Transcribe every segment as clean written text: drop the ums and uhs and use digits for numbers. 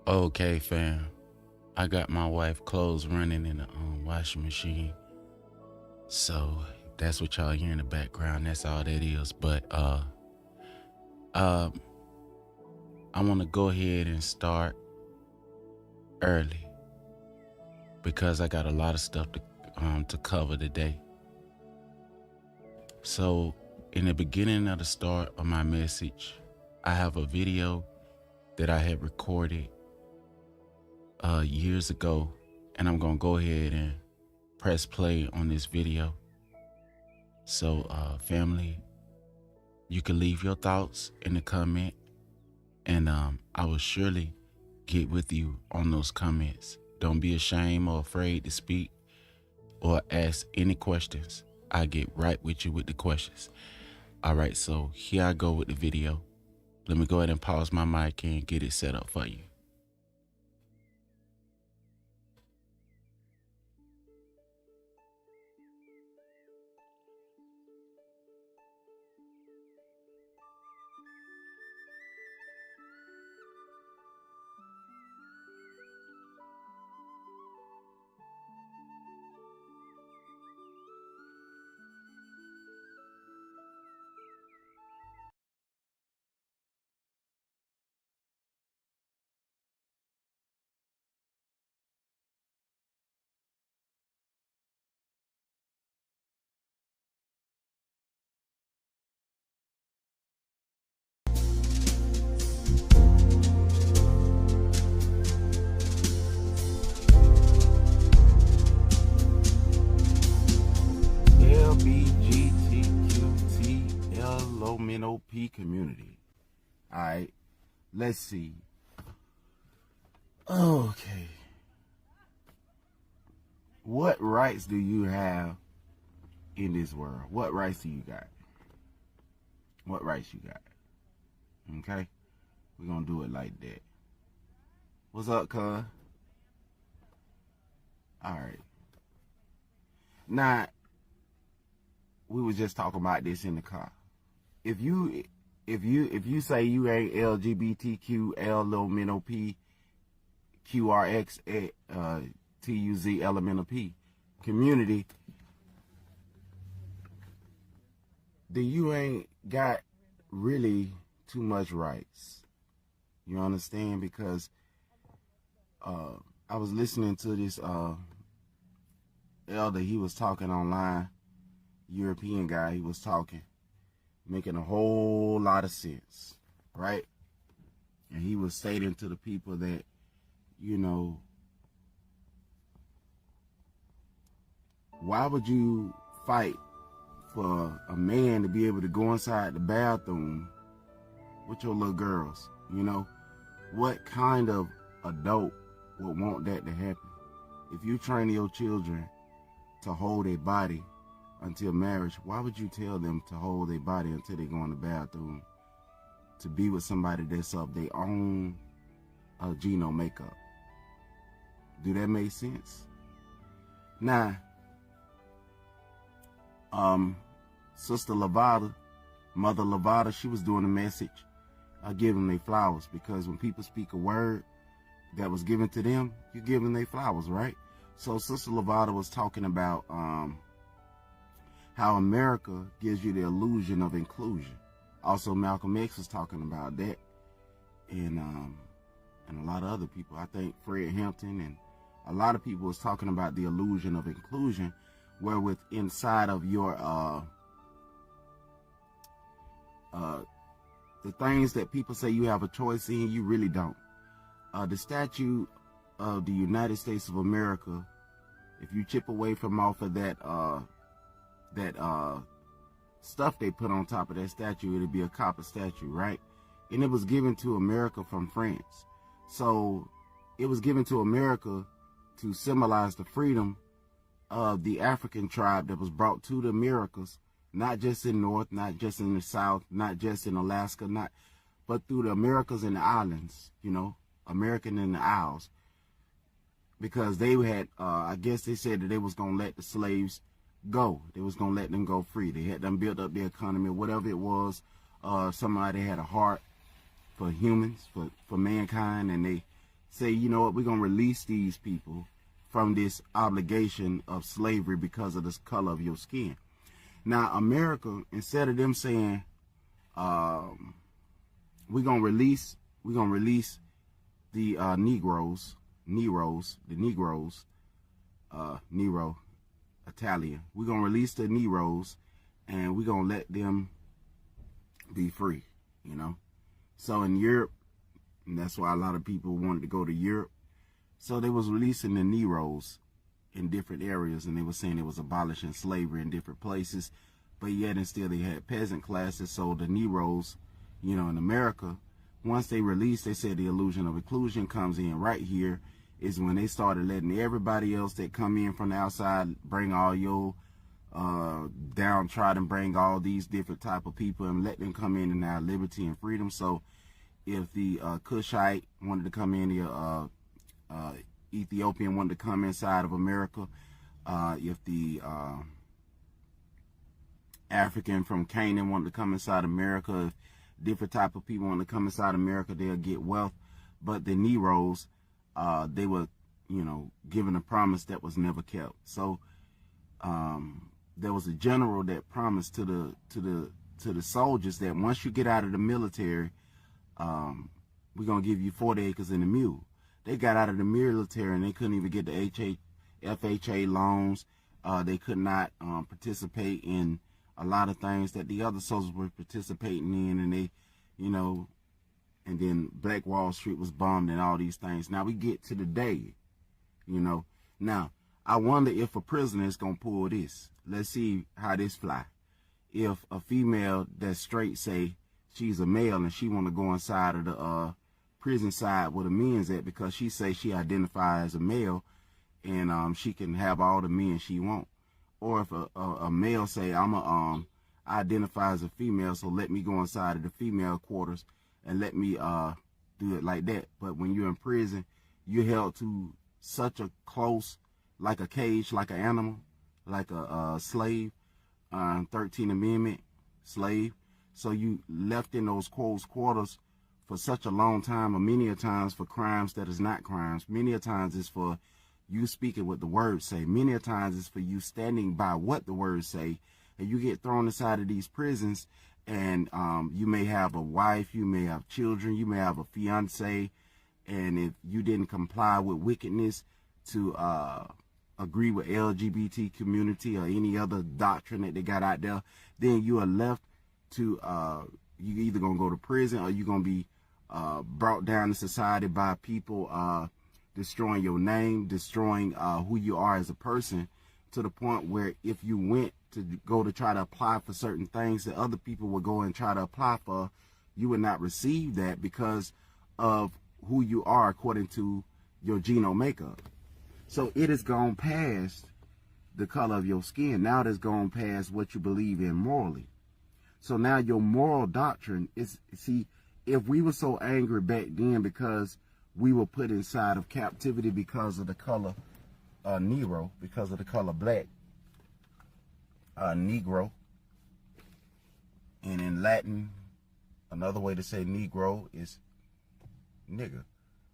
Okay, fam. I got my wife clothes running in the washing machine. So that's what y'all hear in the background. That's all that is. But uh, I want to go ahead and start early because I got a lot of stuff to cover today. So in the beginning of the start of my message, I have a video that I had recorded years ago, and I'm gonna go ahead and press play on this video. So family, you can leave your thoughts in the comment, and I will surely get with you on those comments. Don't be ashamed or afraid to speak or ask any questions. I get right with you with the questions. All right, so here I go with the video. Let me go ahead and pause my mic and get it set up for you. LGBTQTLOMNOP community. All right, let's see. Okay. What rights do you have in this world? What rights do you got? What rights you got? Okay? We're gonna do it like that. What's up, cuz? Alright. Now, we was just talking about this in the car. If you say you ain't LGBTQ, LMNOP, QRX, TUZ, LMNOP community, then you ain't got really too much rights. You understand? Because I was listening to this elder. He was talking online, European guy. He was talking, making a whole lot of sense, right? And he was stating to the people that, you know, why would you fight for a man to be able to go inside the bathroom with your little girls? You know, what kind of adult would want that to happen? If you train your children to hold their body until marriage, why would you tell them to hold their body until they go in the bathroom to be with somebody that's of their own genome makeup? Do that make sense? Now, Sister Lavada, Mother Lavada, she was doing a message. I give them their flowers, because when people speak a word that was given to them, you give them their flowers, right? So Sister Lavada was talking about how America gives you the illusion of inclusion. Also, Malcolm X was talking about that, and a lot of other people. I think Fred Hampton and a lot of people was talking about the illusion of inclusion, where with inside of your the things that people say you have a choice in, you really don't. The statue of the United States of America, if you chip away from off of that stuff they put on top of that statue, it'd be a copper statue, right? And it was given to America from France. So it was given to America to symbolize the freedom of the African tribe that was brought to the Americas, not just in North, not just in the South, not just in Alaska, but through the Americas and the islands, you know, American in the Isles. Because they had, I guess they said that they was going to let the slaves go. They was going to let them go free. They had them build up their economy, whatever it was. Somebody had a heart for humans, for mankind, and they say, you know what, we're going to release these people from this obligation of slavery because of the color of your skin. Now, America, instead of them saying, we're going to release the Nero, Italian. We're going to release the Neros and we're going to let them be free, you know. So in Europe, and that's why a lot of people wanted to go to Europe. So they was releasing the Neros in different areas, and they were saying it was abolishing slavery in different places, but yet and still they had peasant classes. So the Neros, you know, in America, once they released, they said the illusion of inclusion comes in right here is when they started letting everybody else that come in from the outside bring all your downtrodden, bring all these different type of people and let them come in and have liberty and freedom. So if the Cushite wanted to come in, the Ethiopian wanted to come inside of America, if the African from Canaan wanted to come inside America, if different type of people wanted to come inside America, they'll get wealth. But the Neros, they were, you know, given a promise that was never kept. So there was a general that promised to the soldiers that once you get out of the military, we're gonna give you 40 acres and a mule. They got out of the military and they couldn't even get the FHA loans. They could not participate in a lot of things that the other soldiers were participating in, and they, you know, and then Black Wall Street was bombed and all these things. Now we get to the day, you know. Now, I wonder if a prisoner is going to pull this. Let's see how this fly. If a female that's straight say she's a male and she want to go inside of the prison side where the men's at because she say she identifies as a male and she can have all the men she want. Or if a male say, I identify as a female, so let me go inside of the female quarters and let me do it like that. But when you're in prison, you're held to such a close, like a cage, like an animal, like a slave, 13th Amendment slave. So you left in those close quarters for such a long time, or many a times for crimes that is not crimes. Many a times it's for you speaking what the words say. Many a times it's for you standing by what the words say. And you get thrown inside of these prisons, and you may have a wife, you may have children, you may have a fiance, and if you didn't comply with wickedness to agree with LGBT community or any other doctrine that they got out there, then you are left to, you either gonna go to prison or you're gonna be brought down to society by people destroying your name, destroying who you are as a person, to the point where if you went to go to try to apply for certain things that other people would go and try to apply for, you would not receive that because of who you are according to your genome makeup. So it has gone past the color of your skin. Now it has gone past what you believe in morally. So now your moral doctrine is, see, if we were so angry back then because we were put inside of captivity because of the color Nero, because of the color black, Negro, and in Latin, another way to say Negro is nigger.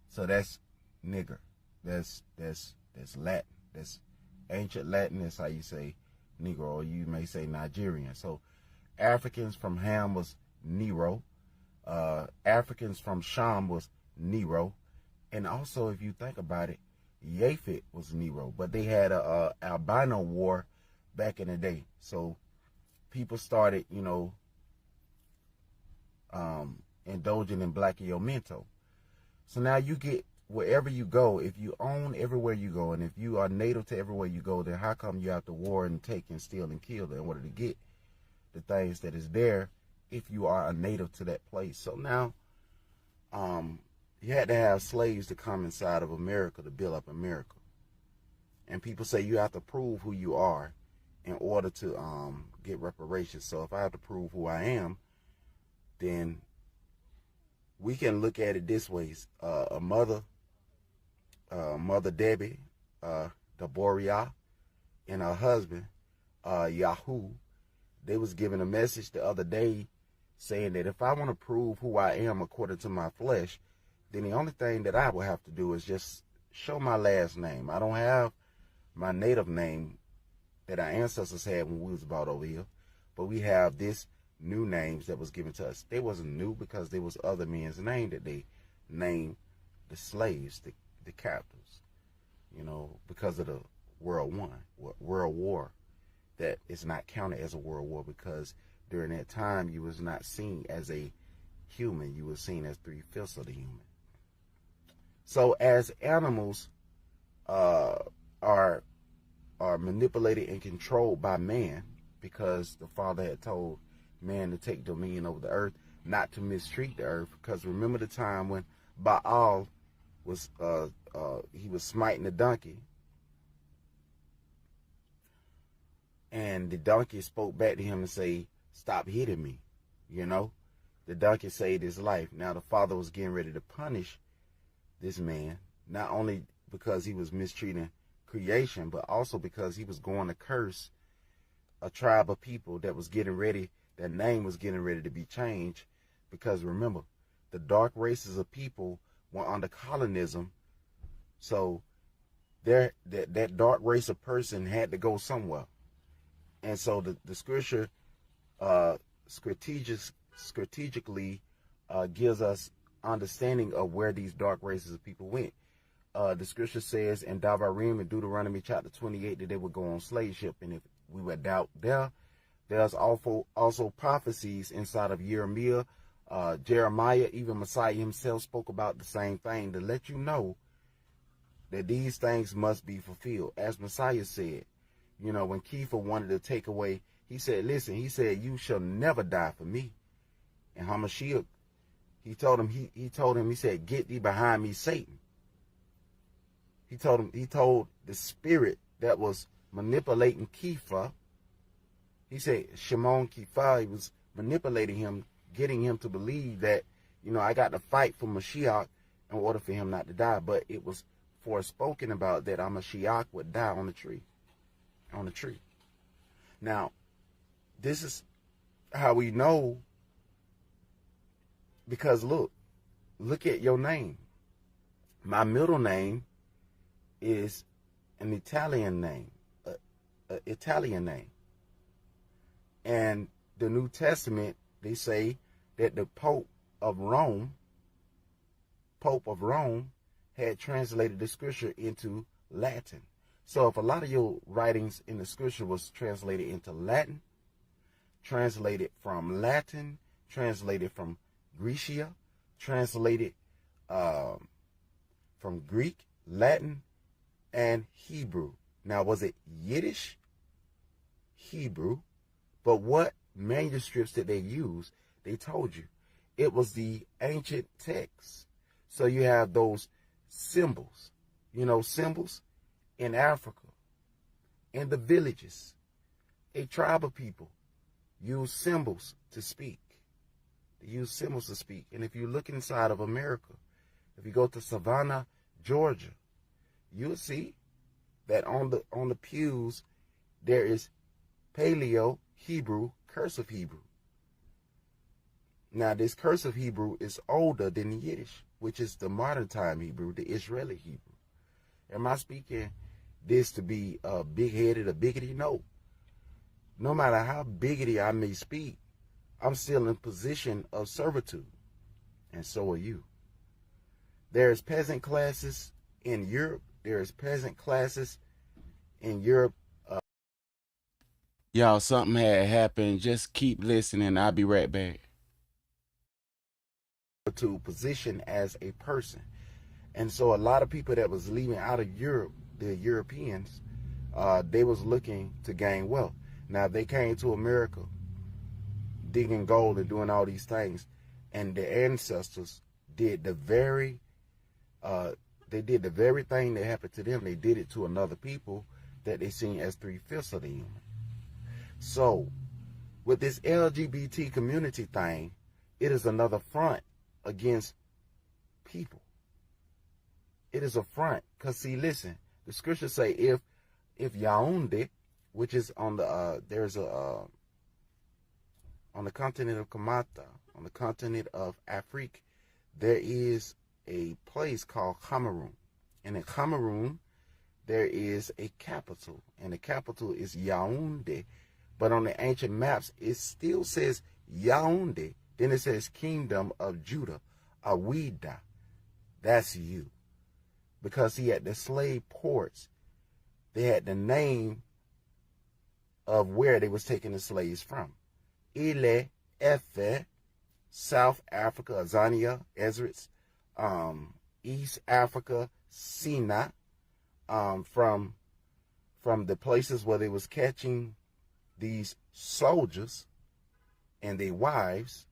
So that's nigger. That's Latin. That's ancient Latin. That's how you say Negro, or you may say Nigerian. So Africans from Ham was Nero. Africans from Sham was Nero. And also, if you think about it, Japhet was Nero, but they had a albino war back in the day. So people started, you know, indulging in Blackio-Mento. So now you get, wherever you go, if you own everywhere you go, and if you are native to everywhere you go, then how come you have to war and take and steal and kill in order to get the things that is there if you are a native to that place? So now, you had to have slaves to come inside of America to build up America. And people say you have to prove who you are in order to get reparations. So if I have to prove who I am, then we can look at it this way. Mother Debbie, Deborah, and her husband, Yahoo, they was given a message the other day saying that if I want to prove who I am according to my flesh, then the only thing that I will have to do is just show my last name. I don't have my native name that our ancestors had when we was brought over here, but we have this new names that was given to us. They wasn't new because there was other men's name that they named the slaves, the captives, you know, because of the World War, that is not counted as a world war because during that time you was not seen as a human, you were seen as 3/5 of the human. So as animals are manipulated and controlled by man, because the Father had told man to take dominion over the earth, not to mistreat the earth, because remember the time when Baal was he was smiting the donkey, and the donkey spoke back to him and say, "Stop hitting me," you know. The donkey saved his life. Now the Father was getting ready to punish this man, not only because he was mistreating creation, but also because he was going to curse a tribe of people that was getting ready, their name was getting ready to be changed. Because remember, the dark races of people were under colonism, so that dark race of person had to go somewhere. And so the scripture strategically gives us understanding of where these dark races of people went. The scripture says in Davarim in Deuteronomy chapter 28 that they would go on slave ship. And if we would doubt there's also prophecies inside of Jeremiah, even Messiah himself spoke about the same thing to let you know that these things must be fulfilled. As Messiah said, you know, when Kepha wanted to take away, he said, listen, he said, you shall never die for me. And Hamashiach, he told him, he said, get thee behind me, Satan. He told the spirit that was manipulating Kepha, he said, Shimon Kepha, he was manipulating him, getting him to believe that, you know, I got to fight for Mashiach in order for him not to die. But it was forespoken about that our Mashiach would die on the tree. Now, this is how we know, because look at your name. My middle name is an Italian name, and the New Testament, they say that the Pope of Rome had translated the scripture into Latin. So if a lot of your writings in the scripture was translated into Latin, translated from Latin, translated from Grecia, translated from Greek, Latin, and Hebrew. Now, was it Yiddish? Hebrew. But what manuscripts did they use? They told you. It was the ancient texts. So you have those symbols, symbols in Africa, in the villages. A tribe of people use symbols to speak. They use symbols to speak. And if you look inside of America, if you go to Savannah, Georgia, you'll see that on the pews there is Paleo Hebrew, cursive Hebrew. Now this cursive Hebrew is older than the Yiddish, which is the modern time Hebrew, the Israeli Hebrew. Am I speaking this to be big-headed or biggity? No. No matter how biggity I may speak, I'm still in position of servitude, and so are you. There's peasant classes in Europe. There's peasant classes in Europe. Y'all, something had happened. Just keep listening. I'll be right back. To position as a person. And so a lot of people that was leaving out of Europe, the Europeans, they was looking to gain wealth. Now, they came to America digging gold and doing all these things, and their ancestors did the very thing that happened to them. They did it to another people that they seen as 3/5 of the human. So, with this LGBT community thing, it is another front against people. It is a front, because see, listen, the scriptures say if Yaoundé, which is on the on the continent of Kamata, on the continent of Afrique, there is a place called Cameroon. And in Cameroon, there is a capital, and the capital is Yaoundé. But on the ancient maps, it still says Yaoundé. Then it says Kingdom of Judah, Awida. That's you. Because he had the slave ports. They had the name of where they was taking the slaves from. Ile, Efe, South Africa, Azania, Ezra's, East Africa, Sina, from the places where they was catching these soldiers and their wives,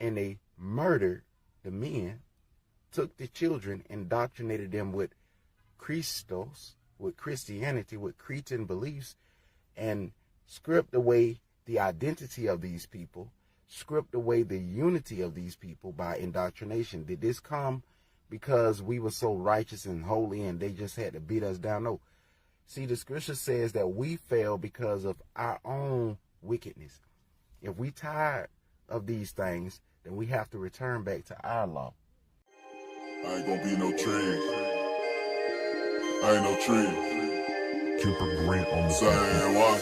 and they murdered the men, took the children, indoctrinated them with Christos, with Christianity, with Cretan beliefs, and stripped away the identity of these people, stripped away the unity of these people by indoctrination. Did this come because we were so righteous and holy and they just had to beat us down? No. See, the scripture says that we fell because of our own wickedness. If we tired of these things, then we have to return back to our law. I ain't gonna be no tree. I ain't no tree. Cooper Grant on the saying what?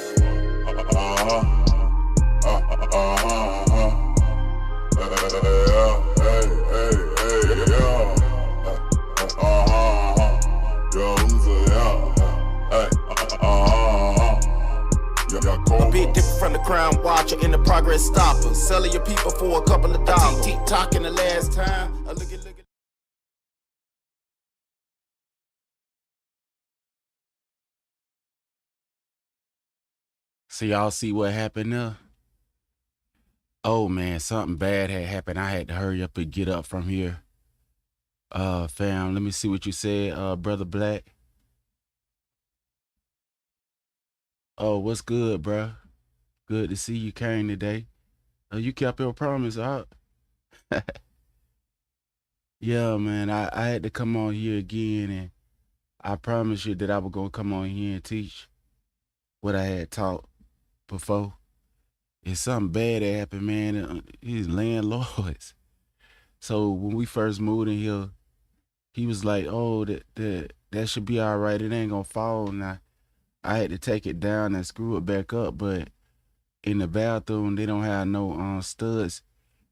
A bit different from the crown watcher in the progress stopper. Selling your people for a couple of dollars. Tick talking the last time. Look at. So y'all see what happened there? Oh man, something bad had happened. I had to hurry up and get up from here. Fam, let me see what you said, Brother Black. Oh, what's good, bruh? Good to see you came today. You kept your promise out. Yeah, man, I had to come on here again, and I promised you that I was gonna come on here and teach what I had taught before. It's something bad that happened, man. His landlords. So when we first moved in here, he was like, "Oh, that should be all right. It ain't gonna fall." Now I had to take it down and screw it back up, but in the bathroom they don't have no studs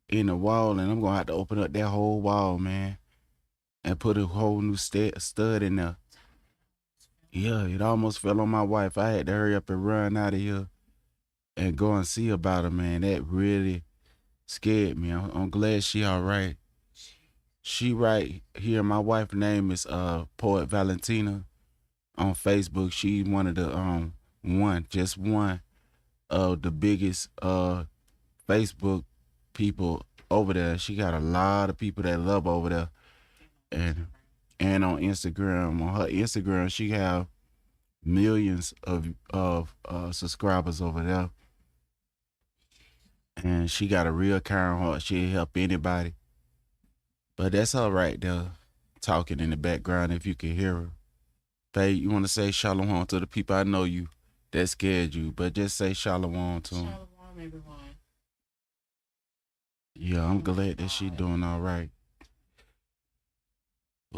in the wall, and I'm gonna have to open up that whole wall, man, and put a whole new stud in there. Yeah, it almost fell on my wife. I had to hurry up and run out of here and go and see about her, man. That really scared me. I'm glad she all right. She right here. My wife's name is Poet Valentina on Facebook. She one of the one of the biggest Facebook people over there. She got a lot of people that love over there, and on Instagram. On her Instagram, she have millions of subscribers over there, and she got a real kind heart. She'll help anybody. But that's all right there, talking in the background if you can hear her. Faye, you want to say shalom to the people? I know you that scared you, but just say shalom to them. Shalom, everyone. Yeah, I'm glad that she doing all right.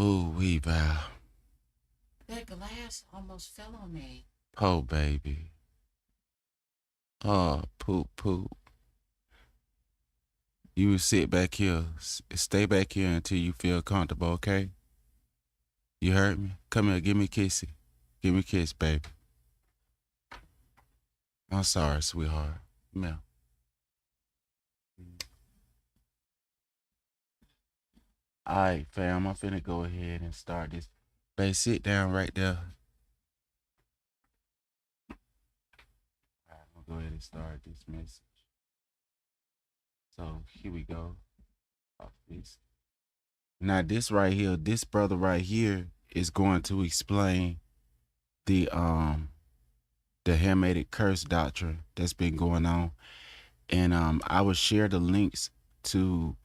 Ooh, we bow. That glass almost fell on me. Oh, baby. Oh, poop. You sit back here. Stay back here until you feel comfortable, okay? You heard me? Come here, give me a kissy. Give me a kiss, baby. I'm sorry, sweetheart. Come here. All right, fam, I'm finna go ahead and start this. Babe, sit down right there. All right, I'm gonna go ahead and start this message. So here we go. Now this right here, this brother right here is going to explain the Hamitic curse doctrine that's been going on, and I will share the links to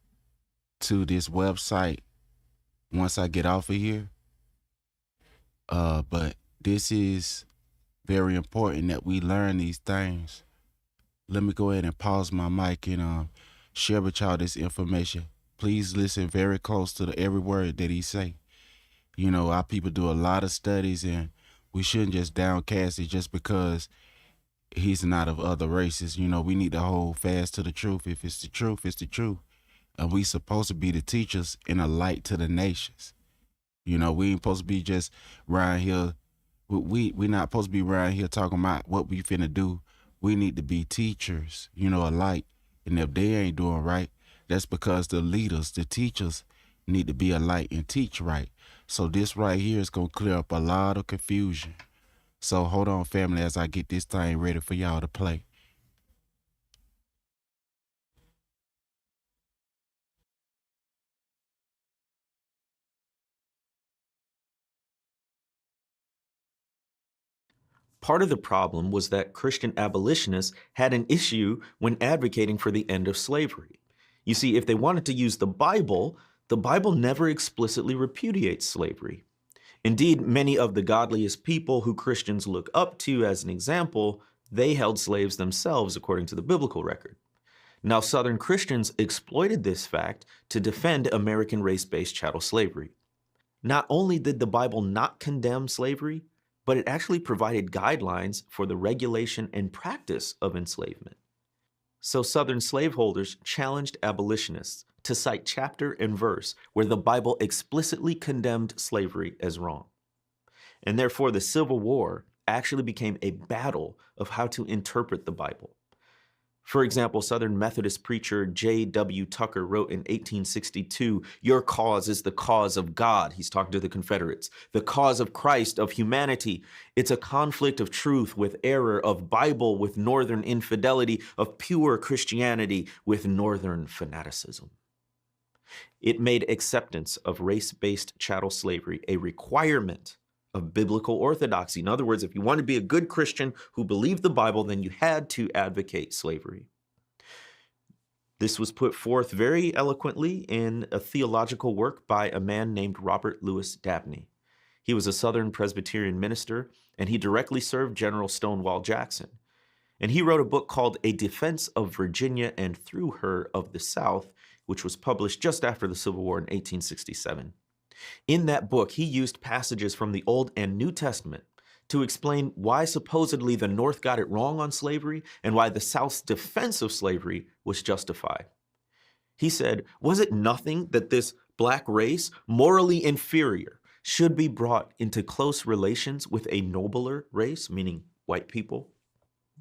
this website once I get off of here. But this is very important that we learn these things. Let me go ahead and pause my mic and share with y'all this information. Please listen very close to every word that he say. You know, our people do a lot of studies, and we shouldn't just downcast it just because he's not of other races. You know, we need to hold fast to the truth. If it's the truth, it's the truth. And we supposed to be the teachers and a light to the nations. You know, we ain't supposed to be just around here. We not supposed to be around here talking about what we finna do. We need to be teachers, you know, a light. And if they ain't doing right, that's because the leaders, the teachers, need to be a light and teach right. So this right here is going to clear up a lot of confusion. So hold on, family, as I get this thing ready for y'all to play. Part of the problem was that Christian abolitionists had an issue when advocating for the end of slavery. You see, if they wanted to use the Bible never explicitly repudiates slavery. Indeed, many of the godliest people who Christians look up to as an example, they held slaves themselves according to the biblical record. Now, Southern Christians exploited this fact to defend American race-based chattel slavery. Not only did the Bible not condemn slavery, but it actually provided guidelines for the regulation and practice of enslavement. So Southern slaveholders challenged abolitionists to cite chapter and verse where the Bible explicitly condemned slavery as wrong. And therefore, the Civil War actually became a battle of how to interpret the Bible. For example, Southern Methodist preacher J.W. Tucker wrote in 1862, "Your cause is the cause of God." He's talking to the Confederates. "The cause of Christ, of humanity. It's a conflict of truth with error, of Bible with Northern infidelity, of pure Christianity with Northern fanaticism." It made acceptance of race-based chattel slavery a requirement of biblical orthodoxy. In other words, if you want to be a good Christian who believed the Bible, then you had to advocate slavery. This was put forth very eloquently in a theological work by a man named Robert Louis Dabney. He was a Southern Presbyterian minister, and he directly served General Stonewall Jackson. And he wrote a book called A Defense of Virginia and Through Her of the South, which was published just after the Civil War in 1867. In that book, he used passages from the Old and New Testament to explain why supposedly the North got it wrong on slavery and why the South's defense of slavery was justified. He said, "Was it nothing that this black race, morally inferior, should be brought into close relations with a nobler race," meaning white people?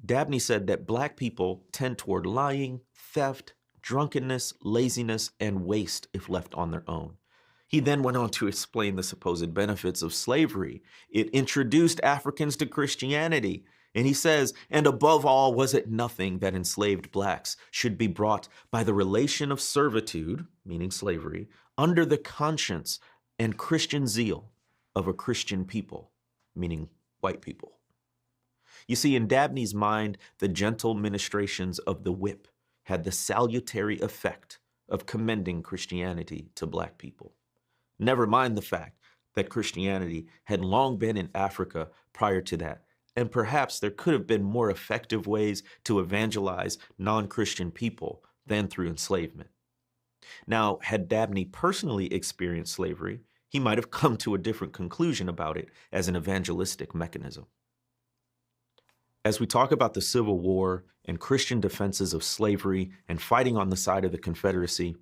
Dabney said that black people tend toward lying, theft, drunkenness, laziness, and waste if left on their own. He then went on to explain the supposed benefits of slavery. It introduced Africans to Christianity. And he says, "And above all, was it nothing that enslaved blacks should be brought by the relation of servitude," meaning slavery, "under the conscience and Christian zeal of a Christian people," meaning white people. You see, in Dabney's mind, the gentle ministrations of the whip had the salutary effect of commending Christianity to black people. Never mind the fact that Christianity had long been in Africa prior to that, and perhaps there could have been more effective ways to evangelize non-Christian people than through enslavement. Now, had Dabney personally experienced slavery, he might have come to a different conclusion about it as an evangelistic mechanism. As we talk about the Civil War and Christian defenses of slavery and fighting on the side of the Confederacy,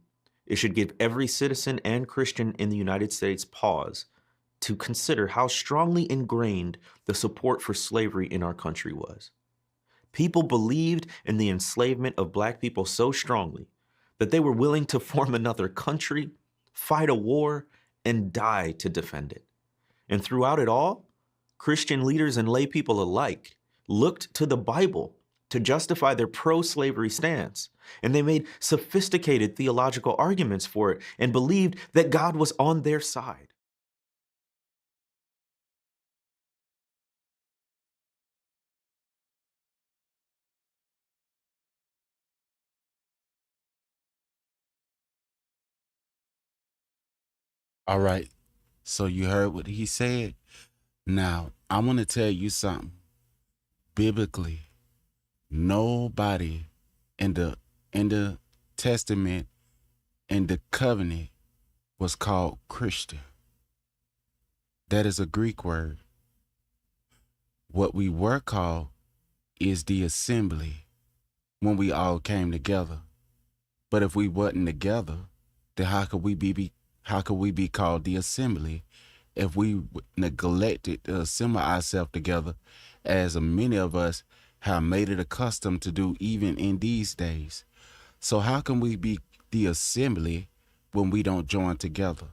it should give every citizen and Christian in the United States pause to consider how strongly ingrained the support for slavery in our country was. People believed in the enslavement of black people so strongly that they were willing to form another country, fight a war, and die to defend it. And throughout it all, Christian leaders and lay people alike looked to the Bible to justify their pro-slavery stance, and they made sophisticated theological arguments for it and believed that God was on their side. All right. So you heard what he said. Now, I want to tell you something. Biblically, nobody in the Testament and the covenant was called Christian. That is a Greek word. What we were called is the assembly when we all came together. But if we wasn't together, then how could we be called the assembly if we neglected to assemble ourselves together, as many of us have made it accustomed to do even in these days? So how can we be the assembly when we don't join together?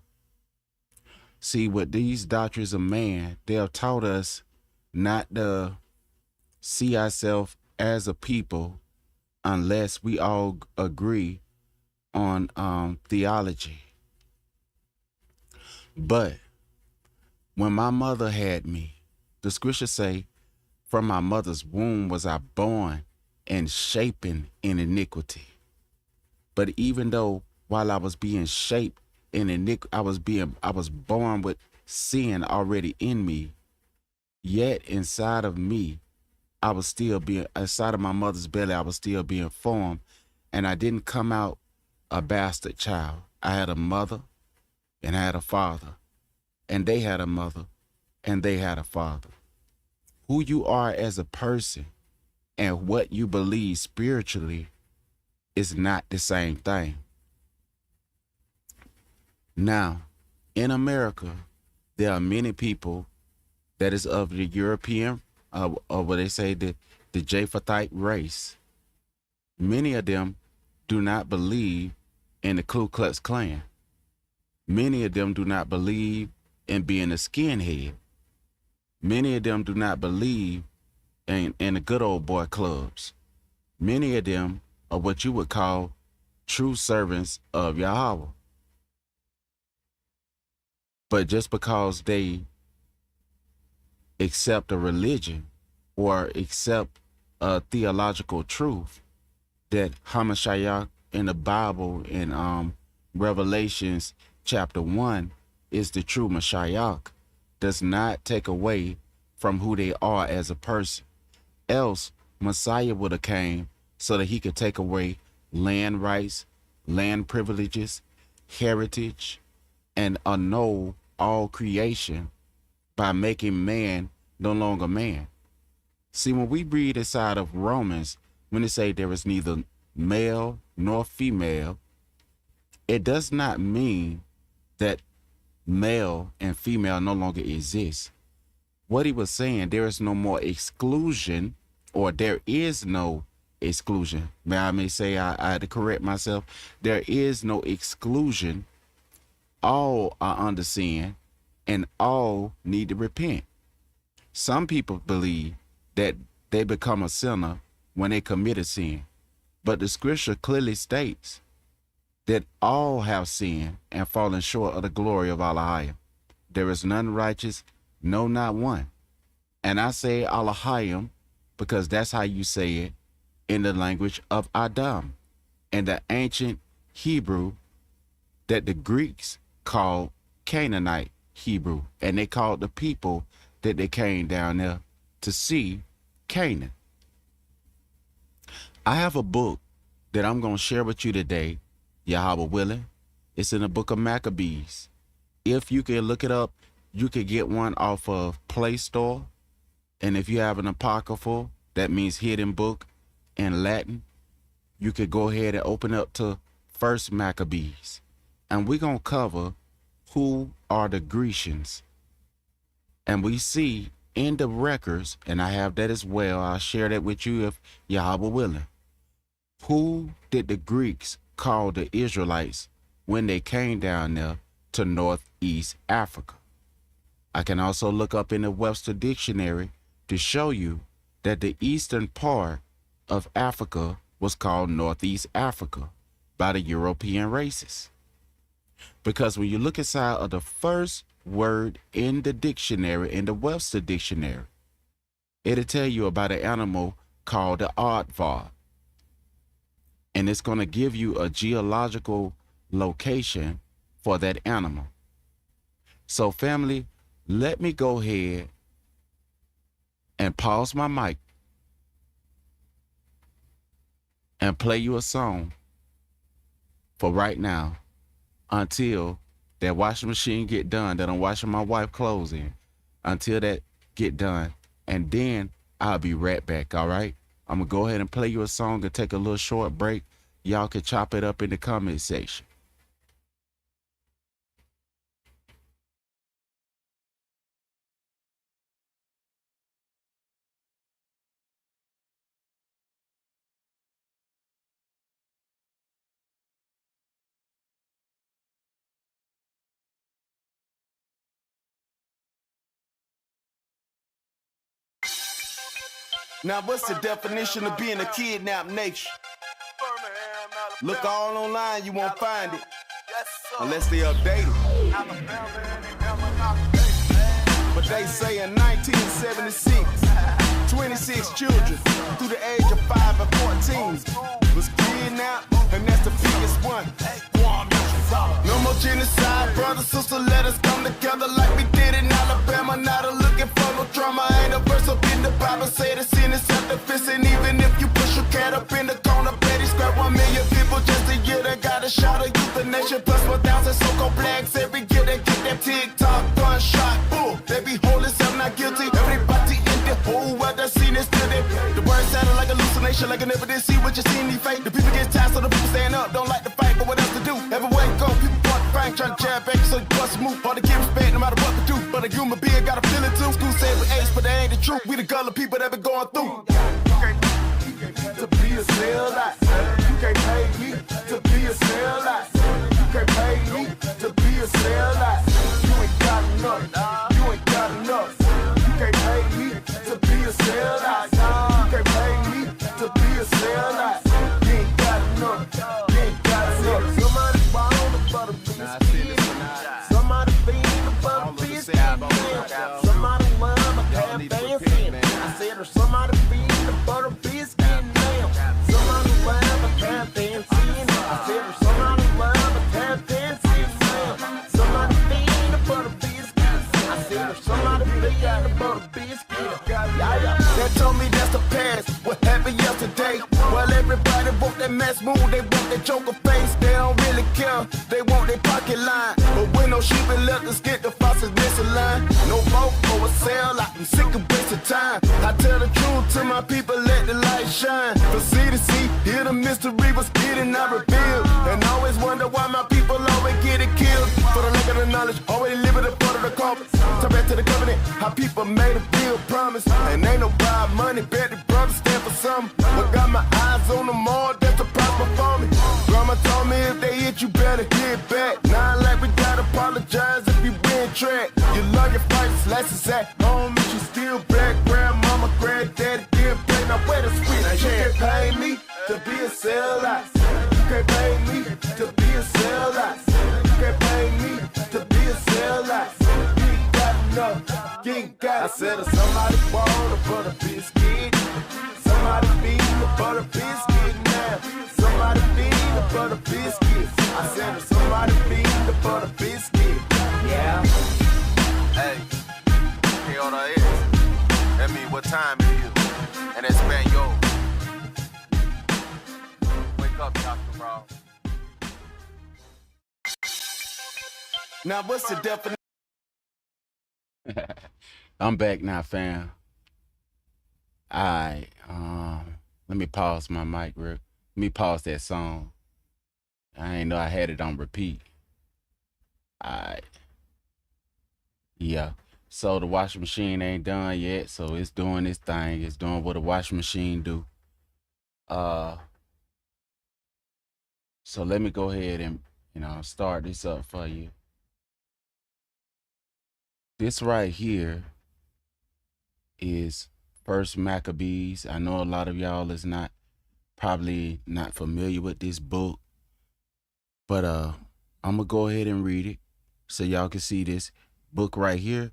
See, with these doctrines of man, they have taught us not to see ourselves as a people unless we all agree on theology. But when my mother had me, the scriptures say, from my mother's womb was I born and shapen in iniquity. But even though while I was being shaped in iniquity, I was born with sin already in me, yet inside of me, inside of my mother's belly, I was still being formed, and I didn't come out a bastard child. I had a mother and I had a father, and they had a mother and they had a father. Who you are as a person and what you believe spiritually is not the same thing. Now, in America, there are many people that is of the European, or what they say, the Japhethite race. Many of them do not believe in the Ku Klux Klan. Many of them do not believe in being a skinhead. Many of them do not believe in the good old boy clubs. Many of them are what you would call true servants of Yahweh. But just because they accept a religion or accept a theological truth that Hamashiach in the Bible in Revelations chapter 1 is the true Mashiach, does not take away from who they are as a person. Else, Messiah would have came so that he could take away land rights, land privileges, heritage, and annul all creation by making man no longer man. See, when we read inside of Romans, when they say there is neither male nor female, it does not mean that male and female no longer exist. What he was saying, there is no more exclusion, or there is no exclusion. I may say, I had to correct myself. There is no exclusion. All are under sin and all need to repent. Some people believe that they become a sinner when they commit a sin, but the scripture clearly states that all have sinned and fallen short of the glory of Allahayim. There is none righteous, no, not one. And I say Allahayim because that's how you say it in the language of Adam, and the ancient Hebrew that the Greeks called Canaanite Hebrew, and they called the people that they came down there to see Canaan. I have a book that I'm going to share with you today, Yahweh willing. It's in the book of Maccabees. If you can look it up, you can get one off of Play Store. And if you have an apocryphal, that means hidden book in Latin, you could go ahead and open up to First Maccabees. And we're going to cover who are the Grecians. And we see in the records, and I have that as well, I'll share that with you if Yahweh willing. Who did the Greeks call the Israelites when they came down there to Northeast Africa? I can also look up in the Webster Dictionary to show you that the eastern part of Africa was called Northeast Africa by the European races. Because when you look inside of the first word in the dictionary, in the Webster Dictionary, it'll tell you about an animal called the aardvark. And it's going to give you a geological location for that animal. So family, let me go ahead and pause my mic and play you a song for right now until that washing machine get done that I'm washing my wife's clothes in, until that get done, and then I'll be right back, all right? I'm gonna go ahead and play you a song and take a little short break. Y'all can chop it up in the comment section. Now what's the definition of being a kidnapped nation? Look all online, you won't find it. Unless they update it. But they say in 1976, 26 children through the age of 5 and 14 was kidnapped, and that's the biggest one. No more genocide, brother, sister, let us come together like we did in Alabama. Not a looking for no drama, ain't a verse up in the Bible say the sin is self-defense. And even if you push your cat up in the corner, Betty scrap 1 million people just a year that got a shot of euthanasia. Plus 1,000 so-called blacks every year they get that TikTok gunshot. Bull, they be holding some not guilty. Everybody in the whole world that seen this till they. The words sounded like hallucination, like I never did see what you seen me fake. The people get tired, so the people stand up, don't like to fight, but what else to do? Everywhere you go, people point the fang, trying to jab back, so you bust a move. Hard to get respect no matter what we do, but a human being gotta feel it too. School said we ace, but that ain't the truth. We the gullible people that been going through. To be a cell lot, you can't pay me to be a cell lot. You can't pay me to be a cell lot. You ain't got enough. You ain't got enough. You can't pay me to be a cell lot. You can't pay me to be a cell lot. You ain't got enough. You ain't got enough. Somebody borrow the butter biscuit. Somebody feed the butter biscuit. Somebody love a campaign skin. I said, or somebody feed the butter biscuit. Somebody love a campaign skin. I said, or somebody love a campaign skin. Somebody feed the butter biscuit. I said, or somebody feed the butter biscuit. They told me that's the past. What happened yesterday? Well, everybody want that mass move. They want that joker face. They don't really care. They want their pocket line. But when no sheep and letters get the faucets misaligned. No vote for a sale. I'm sick of wasting time. I tell the truth to my people. Let the light shine. From sea to sea, hear the mystery was getting I revealed. And always wonder why my people always get it killed. For the lack of the knowledge, always living in front of the carpet. Talk back to the covenant, how people made a real promise. And ain't no bribe money, bet the brothers stand for something. But got my eyes on them all, that's the prosper for me. Grandma told me if they hit you, better hit back. Now like we gotta apologize if you win track. You love your fights, lessons at home, if you still black. Grandmama, granddaddy didn't play, now where the sweet now you can't pay me to be a cell lot. You can't pay me to be a cell lot. You can't pay me to be a cell lot. You ain't got enough, you ain't got. I said if somebody want a butter biscuit, somebody feed the butter biscuit now. Somebody feed the butter biscuit. I said if somebody feed the butter biscuit. Yeah. Hey, ¿qué hora es? That mean what time it is. And Espanol. Wake up, Dr. Ross. Now what's the definition? I'm back now, fam. Alright, let me pause my mic real. Let me pause that song. I ain't know I had it on repeat. Alright. Yeah. So the washing machine ain't done yet, so it's doing its thing. It's doing what a washing machine do. So let me go ahead and, start this up for you. This right here is First Maccabees. I know a lot of y'all is probably not familiar with this book, but I'm gonna go ahead and read it so y'all can see this book right here.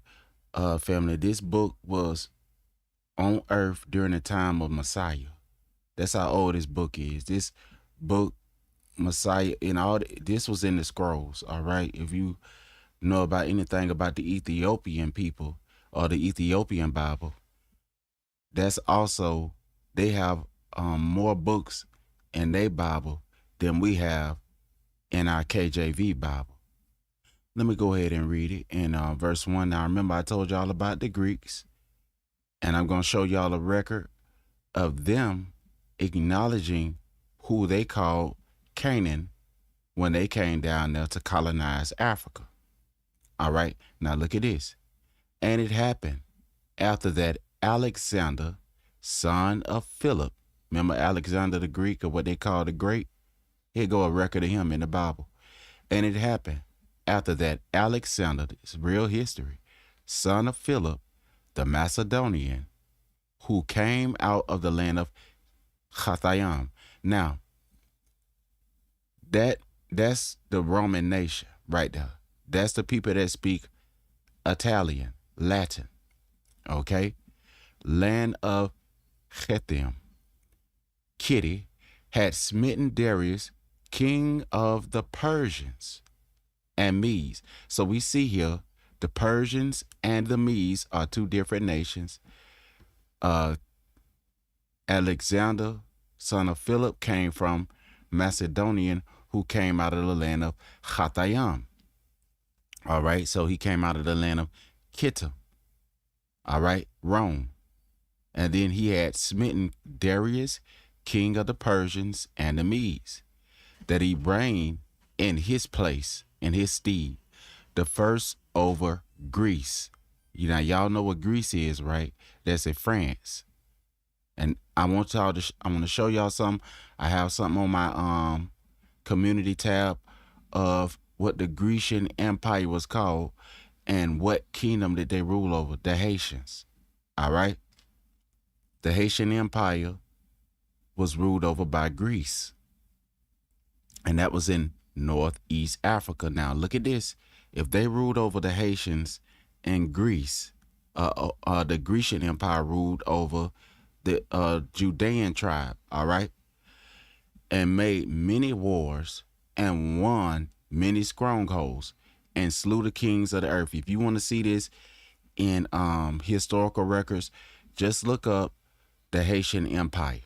Family, this book was on earth during the time of Messiah. That's how old this book is. This book, Messiah, this was in the scrolls, all right? If you know about anything about the Ethiopian people or the Ethiopian Bible, that's also, they have more books in their Bible than we have in our KJV Bible. Let me go ahead and read it in verse 1. Now, remember, I told y'all about the Greeks, and I'm going to show y'all a record of them acknowledging who they called Canaan when they came down there to colonize Africa. All right, now look at this. And it happened after that Alexander, son of Philip, remember Alexander the Greek, or what they call the Great? Here go a record of him in the Bible. And it happened after that Alexander, it's real history, son of Philip, the Macedonian, who came out of the land of Chathaim. Now, that's the Roman nation right there. That's the people that speak Italian, Latin, okay? Land of Chethim. Kitty had smitten Darius, king of the Persians and Medes. So we see here the Persians and the Medes are two different nations. Alexander, son of Philip, came from Macedonian, who came out of the land of Chathaim. All right, so he came out of the land of Kittim. All right, Rome. And then he had smitten Darius, king of the Persians and the Medes, that he reigned in his place, in his stead, the first over Greece. Y'all know what Greece is, right? That's in France. And I'm going to show y'all something. I have something on my community tab of what the Grecian Empire was called and what kingdom did they rule over? The Haitians. All right? The Haitian Empire was ruled over by Greece. And that was in Northeast Africa. Now, look at this. If they ruled over the Haitians in Greece, the Grecian Empire ruled over the Judean tribe, all right? And made many wars and won many strongholds and slew the kings of the earth. If you want to see this in historical records, just look up the Haitian Empire.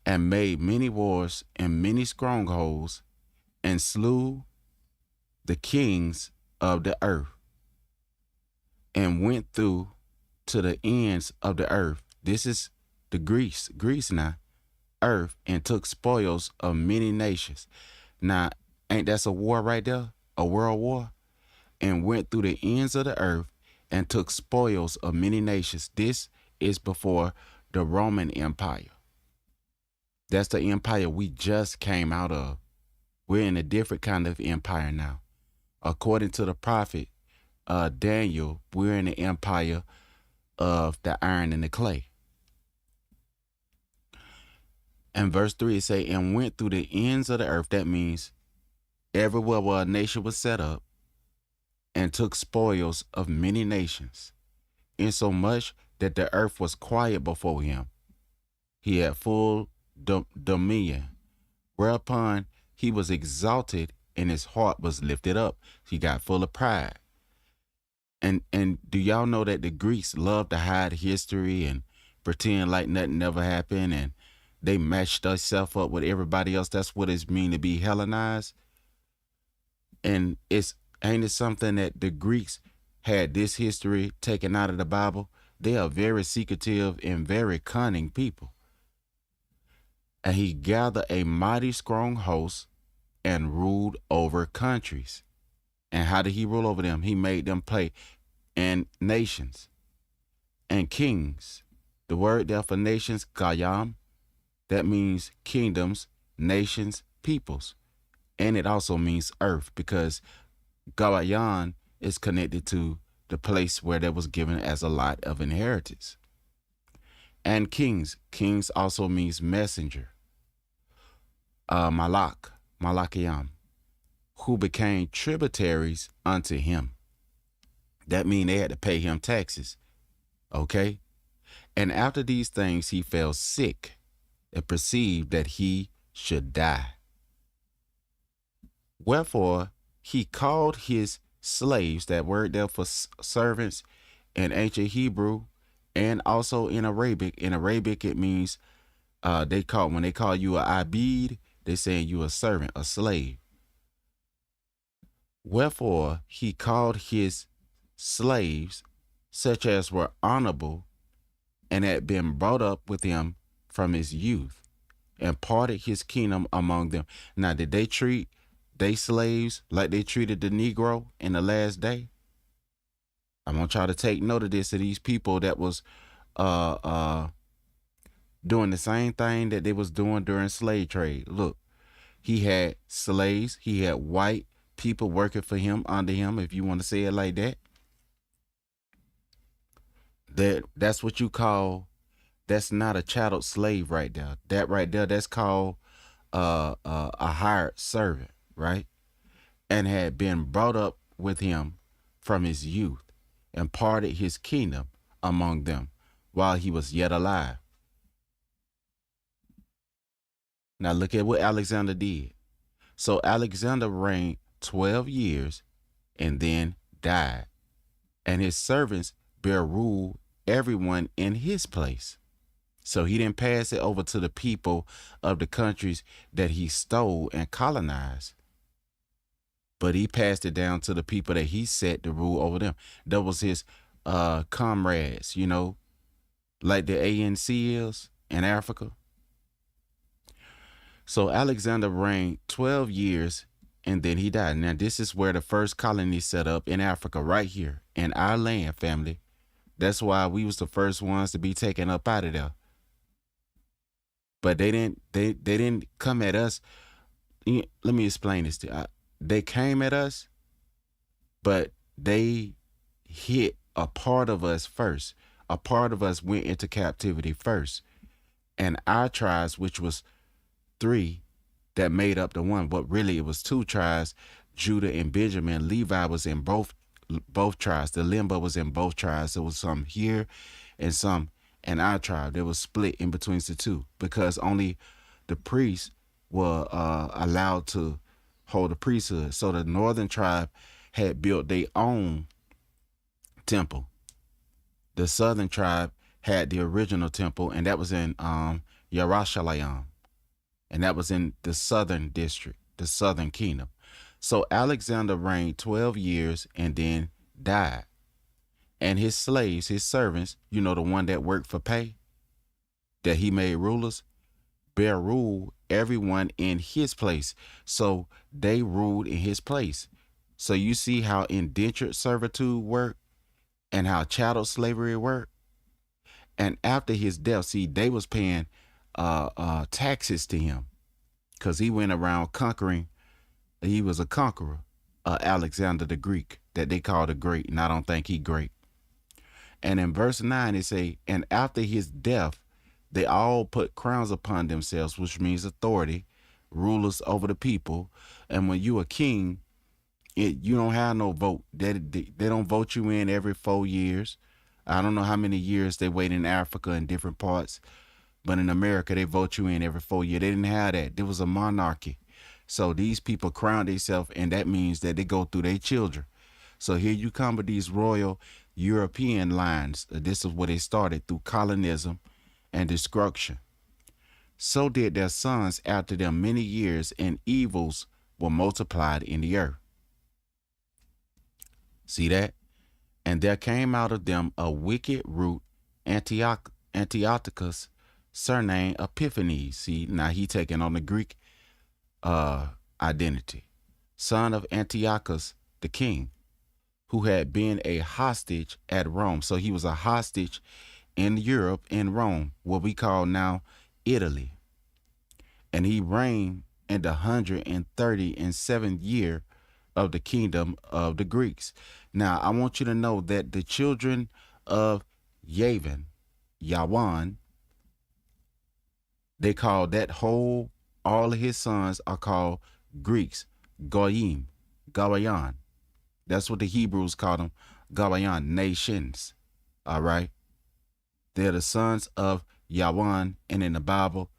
And made many wars and many strongholds and slew the kings of the earth and went through to the ends of the earth. This is the Greece now, earth, and took spoils of many nations. Now, ain't that a war right there? A world war? And went through the ends of the earth and took spoils of many nations. This is before the Roman Empire. That's the empire we just came out of. We're in a different kind of empire now. According to the prophet Daniel, we're in the empire of the iron and the clay. And verse 3, it say, and went through the ends of the earth. That means everywhere where a nation was set up, and took spoils of many nations, insomuch that the earth was quiet before him. He had full dominion, whereupon he was exalted and his heart was lifted up. He got full of pride. And do y'all know that the Greeks love to hide history and pretend like nothing never happened, and they matched themselves up with everybody else? That's what it means to be Hellenized. And ain't it something that the Greeks had this history taken out of the Bible? They are very secretive and very cunning people. And he gathered a mighty strong host and ruled over countries. And how did he rule over them? He made them play in nations and kings. The word there for nations, Gayam, that means kingdoms, nations, peoples. And it also means earth, because Galayan is connected to the place where that was given as a lot of inheritance. And kings. Kings also means messenger. Malakiyam, who became tributaries unto him. That means they had to pay him taxes. Okay? And after these things he fell sick and perceived that he should die. Wherefore he called his slaves, that word there for servants in ancient Hebrew and also in Arabic. In Arabic it means when they call you a abid, They saying you a servant, a slave. Wherefore he called his slaves, such as were honorable and had been brought up with him from his youth, and parted his kingdom among them. Now, did they treat they slaves like they treated the Negro in the last day? I want y'all to take note of this, of these people that was doing the same thing that they was doing during slave trade. Look, he had slaves, he had white people working for him, under him, if you want to say it like that. That's what you call, that's not a chattel slave right there. That right there, that's called a hired servant, right? And had been brought up with him from his youth, and parted his kingdom among them while he was yet alive. Now look at what Alexander did. So Alexander reigned 12 years and then died, and his servants bare rule everyone in his place. So he didn't pass it over to the people of the countries that he stole and colonized, but he passed it down to the people that he set to rule over them. That was his comrades, you know, like the ANC is in Africa. So Alexander reigned 12 years and then he died. Now, this is where the first colony set up in Africa, right here in our land, family. That's why we was the first ones to be taken up out of there. But they didn't come at us. Let me explain this to you. They came at us, but they hit a part of us first. A part of us went into captivity first. And our tribes, which was 3 that made up the one, but really it was 2 tribes, Judah and Benjamin. Levi was in both tribes. The Limba was in both tribes. There was some here and some in our tribe. They was split in between the 2 because only the priests were allowed to hold the priesthood. So the northern tribe had built their own temple. The southern tribe had the original temple, and that was in Yerushalayim. And that was in the southern district, the southern kingdom. So Alexander reigned 12 years and then died. And his slaves, his servants, you know, the one that worked for pay, that he made rulers, bear rule everyone in his place. So they ruled in his place. So you see how indentured servitude worked and how chattel slavery worked. And after his death, see, they was paying taxes to him because he went around conquering. He was a conqueror, Alexander the Greek, that they called the Great, and I don't think he great. And in verse 9, it say, and after his death, they all put crowns upon themselves, which means authority, rulers over the people. And when you a king, you don't have no vote. They don't vote you in every 4 years. I don't know how many years they wait in Africa in different parts, but in America, they vote you in every 4 years. They didn't have that. There was a monarchy. So these people crown themselves, and that means that they go through their children. So here you come with these royal European lines. This is where they started through colonism and destruction. So did their sons after them many years, and evils were multiplied in the earth. See that? And there came out of them a wicked root, Antiochus, surnamed Epiphanes. See, now he taking on the Greek identity. Son of Antiochus, the king, who had been a hostage at Rome. So he was a hostage in Europe, in Rome, what we call now Italy. And he reigned in the 137th year of the kingdom of the Greeks. Now, I want you to know that the children of Yavan, they call that whole, all of his sons are called Greeks, Goyim. That's what the Hebrews call them, Gawayan, nations. All right. They're the sons of Yawan, and in the Bible,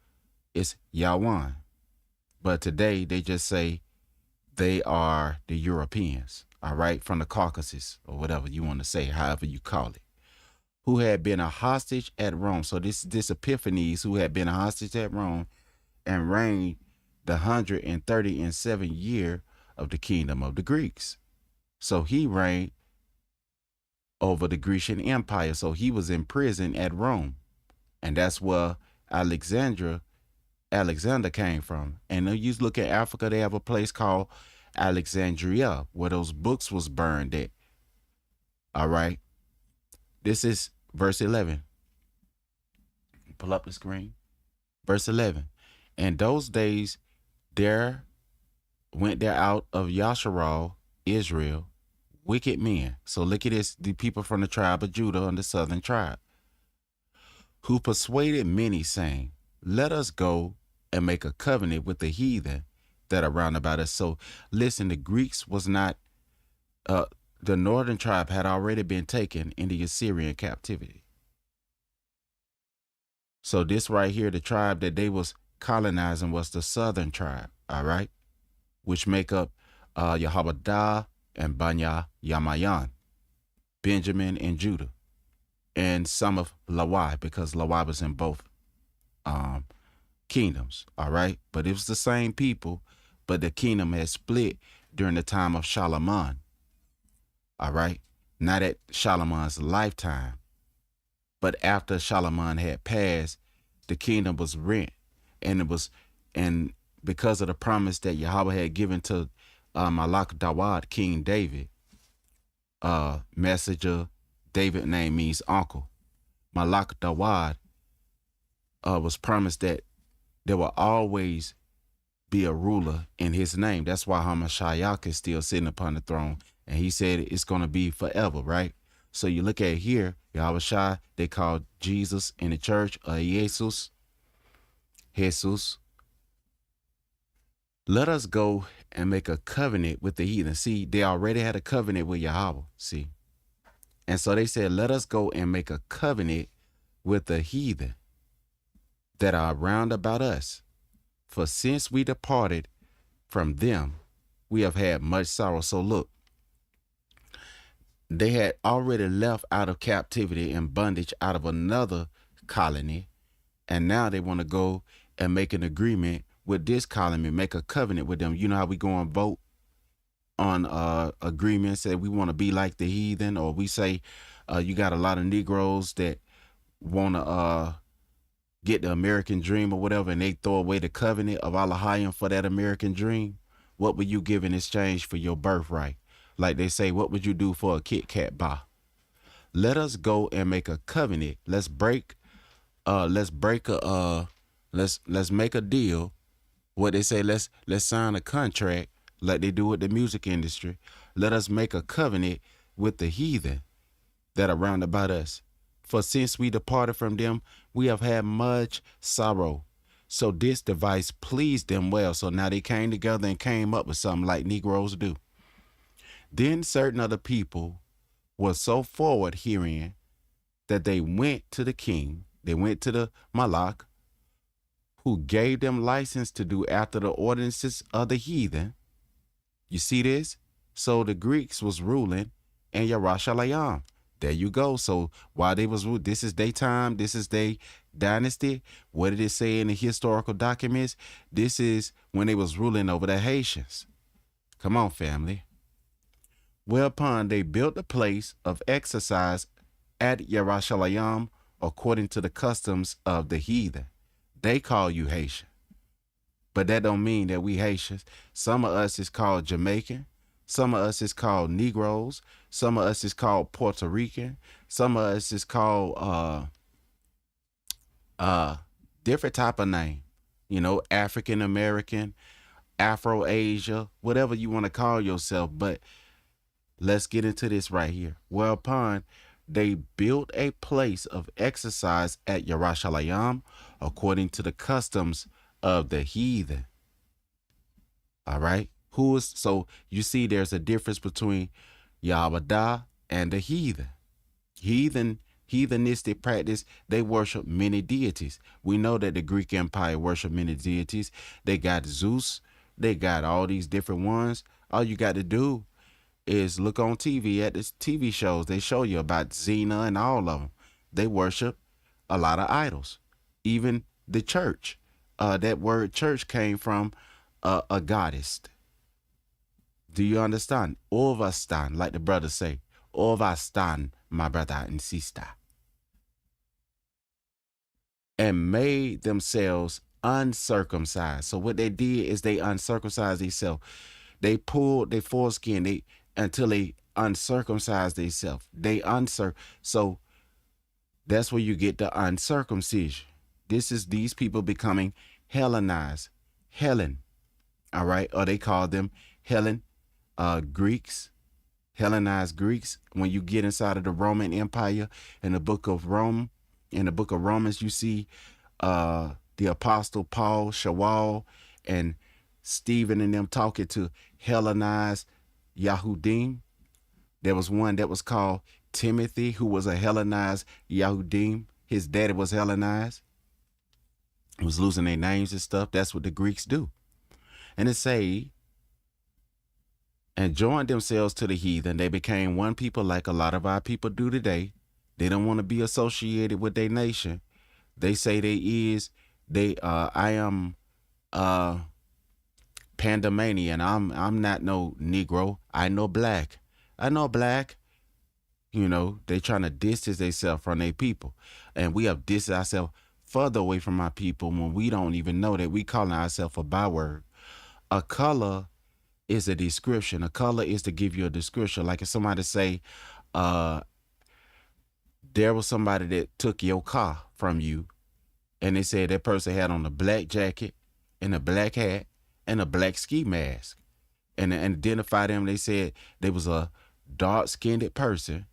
it's Yawan. But today, they just say they are the Europeans, all right, from the Caucasus, or whatever you want to say, however you call it, who had been a hostage at Rome. So this Epiphanes, who had been a hostage at Rome and reigned the 137th year of the kingdom of the Greeks. So he reigned over the Grecian Empire. So he was in prison at Rome. And that's where Alexander came from. And when you look at Africa, they have a place called Alexandria, where those books was burned at. All right. This is verse 11. Pull up the screen. Verse 11. And those days there went there out of Yasharal, Israel, wicked men. So look at this, the people from the tribe of Judah and the southern tribe, who persuaded many, saying, let us go and make a covenant with the heathen that are round about us. So listen, the Greeks was not, the northern tribe had already been taken in the Assyrian captivity. So this right here, the tribe that they was colonizing was the southern tribe, all right, which make up Yehowadah and Banya Yamayan, Benjamin and Judah, and some of Lawi, because Lawi was in both kingdoms, all right? But it was the same people, but the kingdom had split during the time of Solomon, all right? Not at Solomon's lifetime, but after Solomon had passed, the kingdom was rent, and because of the promise that Yahweh had given to Malach Dawad, King David, messenger, David name means uncle. Malach Dawad was promised that there will always be a ruler in his name. That's why Hamashiach is still sitting upon the throne. And he said it's going to be forever, right? So you look at here, Yahweh, they call Jesus in the church, Jesus. Let us go and make a covenant with the heathen. See, they already had a covenant with Yahweh, see. And so they said, let us go and make a covenant with the heathen that are round about us. For since we departed from them, we have had much sorrow. So look, they had already left out of captivity and bondage out of another colony. And now they want to go and make an agreement with this colony, make a covenant with them. You know how we go and vote on agreements that we want to be like the heathen, or we say you got a lot of Negroes that want to get the American dream or whatever, and they throw away the covenant of Allahayim for that American dream. What would you give in exchange for your birthright? Like they say, what would you do for a Kit Kat bar? Let us go and make a covenant. Let's make a deal. What they say, let's sign a contract like they do with the music industry. Let us make a covenant with the heathen that are round about us. For since we departed from them, we have had much sorrow. So this device pleased them well. So now they came together and came up with something like Negroes do. Then certain other people were so forward herein that they went to the king, they went to the Malach, who gave them license to do after the ordinances of the heathen. You see this? So the Greeks was ruling in Yerushalayim. There you go. So while they was ruling, this is their time, this is their dynasty. What did it say in the historical documents? This is when they was ruling over the Haitians. Come on, family. Whereupon they built a place of exercise at Yerushalayim according to the customs of the heathen. They call you Haitian, but that don't mean that we Haitians. Some of us is called Jamaican. Some of us is called Negroes. Some of us is called Puerto Rican. Some of us is called different type of name. You know, African American, Afro-Asia, whatever you want to call yourself. But let's get into this right here. Whereupon they built a place of exercise at Yerushalayim according to the customs of the heathen. All right. So you see there's a difference between Yahwadah and the heathen. Heathenistic practice, they worship many deities. We know that the Greek Empire worshiped many deities. They got Zeus. They got all these different ones. All you got to do is look on TV at the TV shows. They show you about Xena and all of them. They worship a lot of idols. Even the church. That word church came from a goddess. Do you understand? Overstand, like the brothers say. Overstand, my brother and sister. And made themselves uncircumcised. So what they did is they uncircumcised themselves. They pulled their foreskin until they uncircumcised themselves. So that's where you get the uncircumcision. This is these people becoming Hellenized. Hellen. All right. Or they call them Hellen Greeks. Hellenized Greeks. When you get inside of the Roman Empire in the book of Rome, in the book of Romans, you see the apostle Paul, Shawal, and Stephen and them talking to Hellenized Yahudim. There was one that was called Timothy, who was a Hellenized Yahudim. His daddy was Hellenized. He was losing their names and stuff. That's what the Greeks do. And it say, and joined themselves to the heathen. They became one people like a lot of our people do today. They don't want to be associated with their nation. They say I am Pandemanian. I'm not no Negro. I know black. You know, they trying to distance themselves from their people. And we have distanced ourselves further away from our people when we don't even know that we calling ourselves a byword. A color is a description. A color is to give you a description. Like if somebody say, there was somebody that took your car from you, and they said that person had on a black jacket and a black hat and a black ski mask. And identify them, they said they was a dark-skinned person,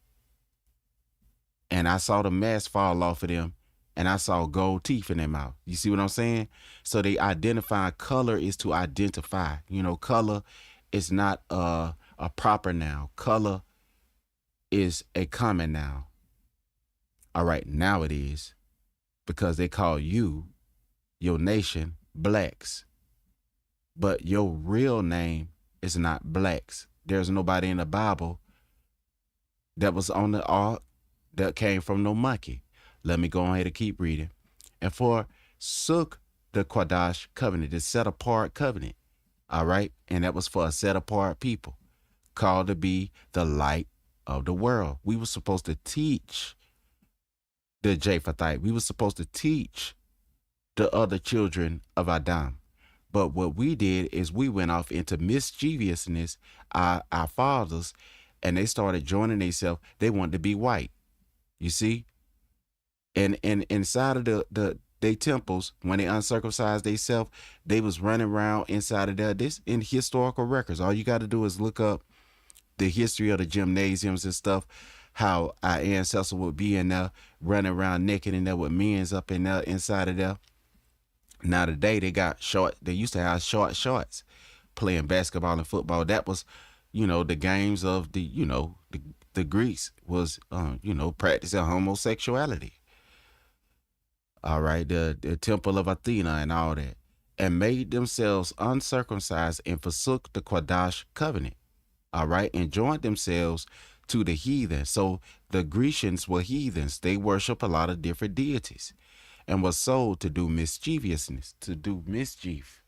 and I saw the mask fall off of them, and I saw gold teeth in their mouth. You see what I'm saying? So they identify. Color is to identify. You know, color is not a proper noun. Color is a common noun. All right, now it is, because they call you, your nation, blacks. But your real name is not blacks. There's nobody in the Bible that was on the ark that came from no monkey. Let me go ahead and keep reading. And forsook the Quadash covenant, the set apart covenant. All right. And that was for a set apart people called to be the light of the world. We were supposed to teach the Japhethite. We were supposed to teach the other children of Adam. But what we did is we went off into mischievousness, our fathers, and they started joining themselves. They wanted to be white. You see? And inside of they temples, when they uncircumcised themselves, they was running around inside of there. This in historical records. All you got to do is look up the history of the gymnasiums and stuff, how our ancestors would be in there running around naked in there with men's up in there inside of there. Now today they got short. They used to have short shorts playing basketball and football. That was, the games of the Greeks was, practicing homosexuality. All right, the temple of Athena and all that, and made themselves uncircumcised and forsook the Quadash covenant. All right, and joined themselves to the heathen. So the Grecians were heathens. They worship a lot of different deities and was sold to do mischievousness, to do mischief.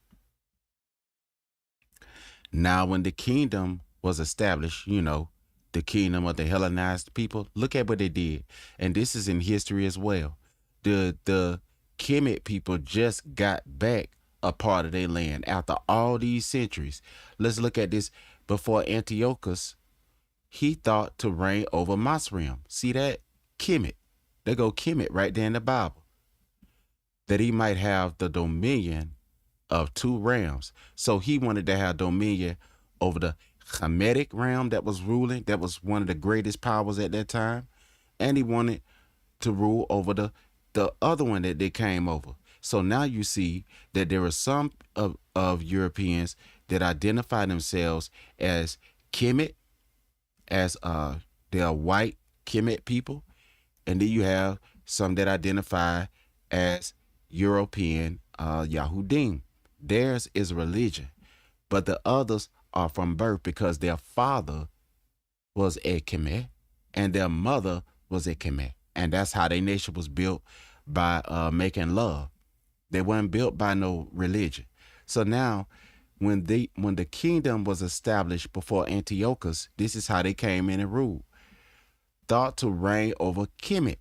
Now, when the kingdom was established, the kingdom of the Hellenized people, look at what they did. And this is in history as well. The Kemet people just got back a part of their land after all these centuries. Let's look at this. Before Antiochus, he thought to reign over Masrim. See that? Kemet. They go Kemet right there in the Bible. That he might have the dominion of two realms. So he wanted to have dominion over the Hamitic realm that was ruling. That was one of the greatest powers at that time. And he wanted to rule over the other one that they came over. So now you see that there are some of Europeans that identify themselves as Kemet, as they are white Kemet people. And then you have some that identify as European Yahudim. Theirs is religion. But the others are from birth because their father was a Kemet and their mother was a Kemet. And that's how their nation was built, by making love. They weren't built by no religion. So now when the kingdom was established before Antiochus, this is how they came in and ruled. Thought to reign over Kemet.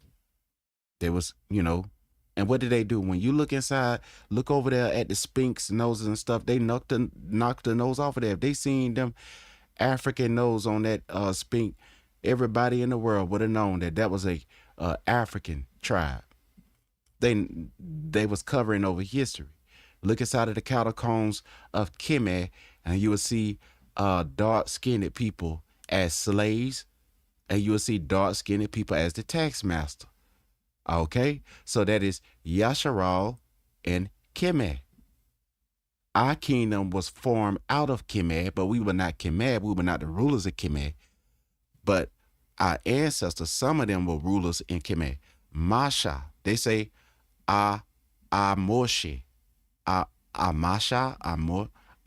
There was, and what did they do? When you look inside, look over there at the Sphinx noses and stuff, they knocked the nose off of there. If they seen them African nose on that Sphinx, everybody in the world would have known that was a African tribe. They was covering over history. Look inside of the catacombs of Kemet, and you will see dark-skinned people as slaves, and you will see dark-skinned people as the tax master. Okay, so that is Yasharal and Kemet. Our kingdom was formed out of Kemet, but we were not Kemet. We were not the rulers of Kemet. But our ancestors, some of them were rulers in Kemet. Masha, they say Amoshe, Amasha,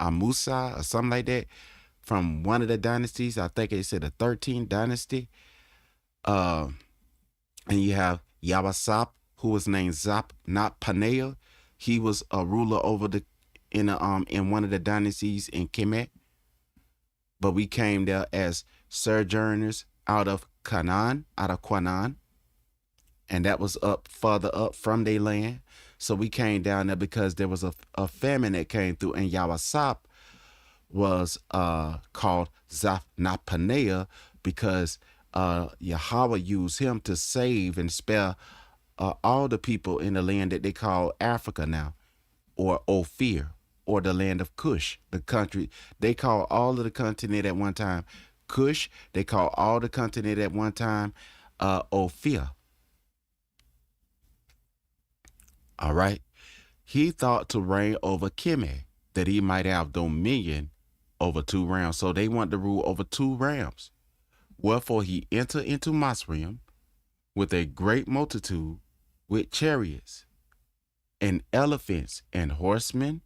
Amusa, or something like that, from one of the dynasties. I think they said the 13th dynasty. And you have Yabasap, who was named Zap, not Panea. He was a ruler over in one of the dynasties in Kemet. But we came there as sojourners out of Canaan, and that was further up from their land. So we came down there because there was a famine that came through, and Yabasap was called Zaphnapanea because Yahweh used him to save and spare all the people in the land that they call Africa now, or Ophir, or the land of Cush, the country. They call all of the continent at one time Cush. They call all the continent at one time Ophir. All right. He thought to reign over Kemet, that he might have dominion over 2 realms. So they want to rule over 2 realms. Wherefore he entered into Masrim with a great multitude, with chariots and elephants and horsemen,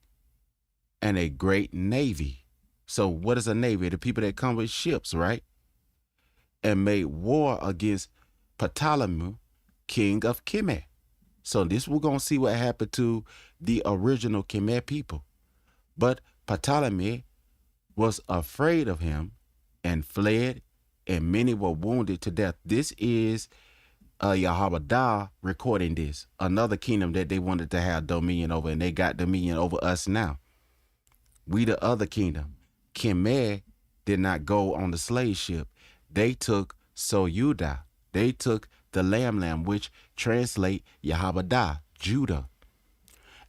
and a great navy. So what is a navy? The people that come with ships, right? And made war against Ptolemy, king of Kemet. So this, we're going to see what happened to the original Kemet people. But Ptolemy was afraid of him and fled, and many were wounded to death. This is Yahweh recording this, another kingdom that they wanted to have dominion over, and they got dominion over us now. We the other kingdom. Kemet did not go on the slave ship. They took Soyuda. They took the lamb, which translate Yahweh, Judah,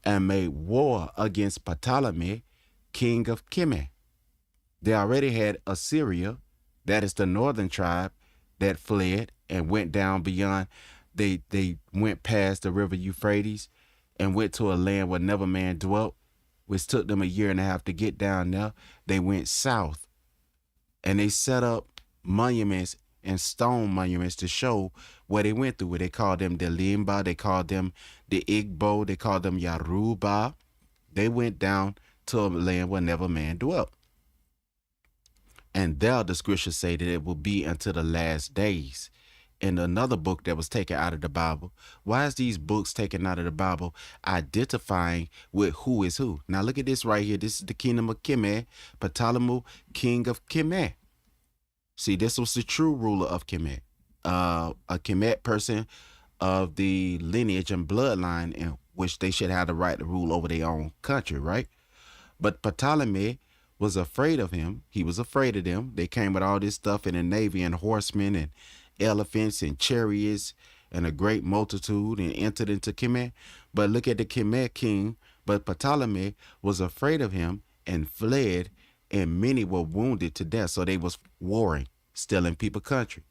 and made war against Ptolemy, king of Kemet. They already had Assyria, that is the northern tribe, that fled and went down beyond. They went past the river Euphrates and went to a land where never man dwelt, which took them 1.5 years to get down there. They went south, and they set up monuments and stone monuments to show what they went through. They called them the Limba, they called them the Igbo, they called them Yaruba. They went down to a land where never man dwelt. And there the scriptures say that it will be until the last days. In another book that was taken out of the Bible. Why is these books taken out of the Bible identifying with who is who? Now look at this right here. This is the kingdom of Kemet, Ptolemy, king of Kemet. See, this was the true ruler of Kemet, a Kemet person of the lineage and bloodline in which they should have the right to rule over their own country, right? But Ptolemy was afraid of him. He was afraid of them. They came with all this stuff in the navy and horsemen and elephants and chariots and a great multitude and entered into Kemet. But look at the Kemet king. But Ptolemy was afraid of him and fled, and many were wounded to death. So they was warring, stealing people country.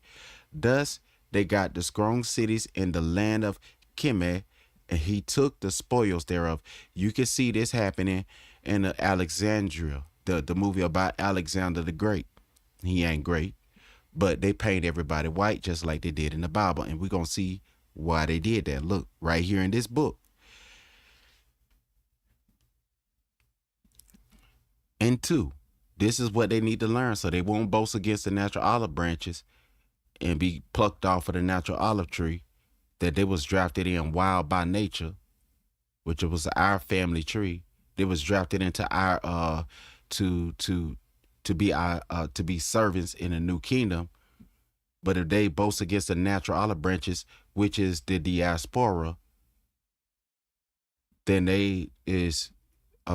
Thus they got the strong cities in the land of Kemet, and he took the spoils thereof. You can see this happening in Alexandria, the movie about Alexander the Great. He ain't great, but they paint everybody white just like they did in the Bible, and we're going to see why they did that. Look, right here in this book. And 2, this is what they need to learn so they won't boast against the natural olive branches and be plucked off of the natural olive tree, that they was drafted in wild by nature, which was our family tree. They was drafted into our to be servants in a new kingdom. But if they boast against the natural olive branches, which is the diaspora, then they is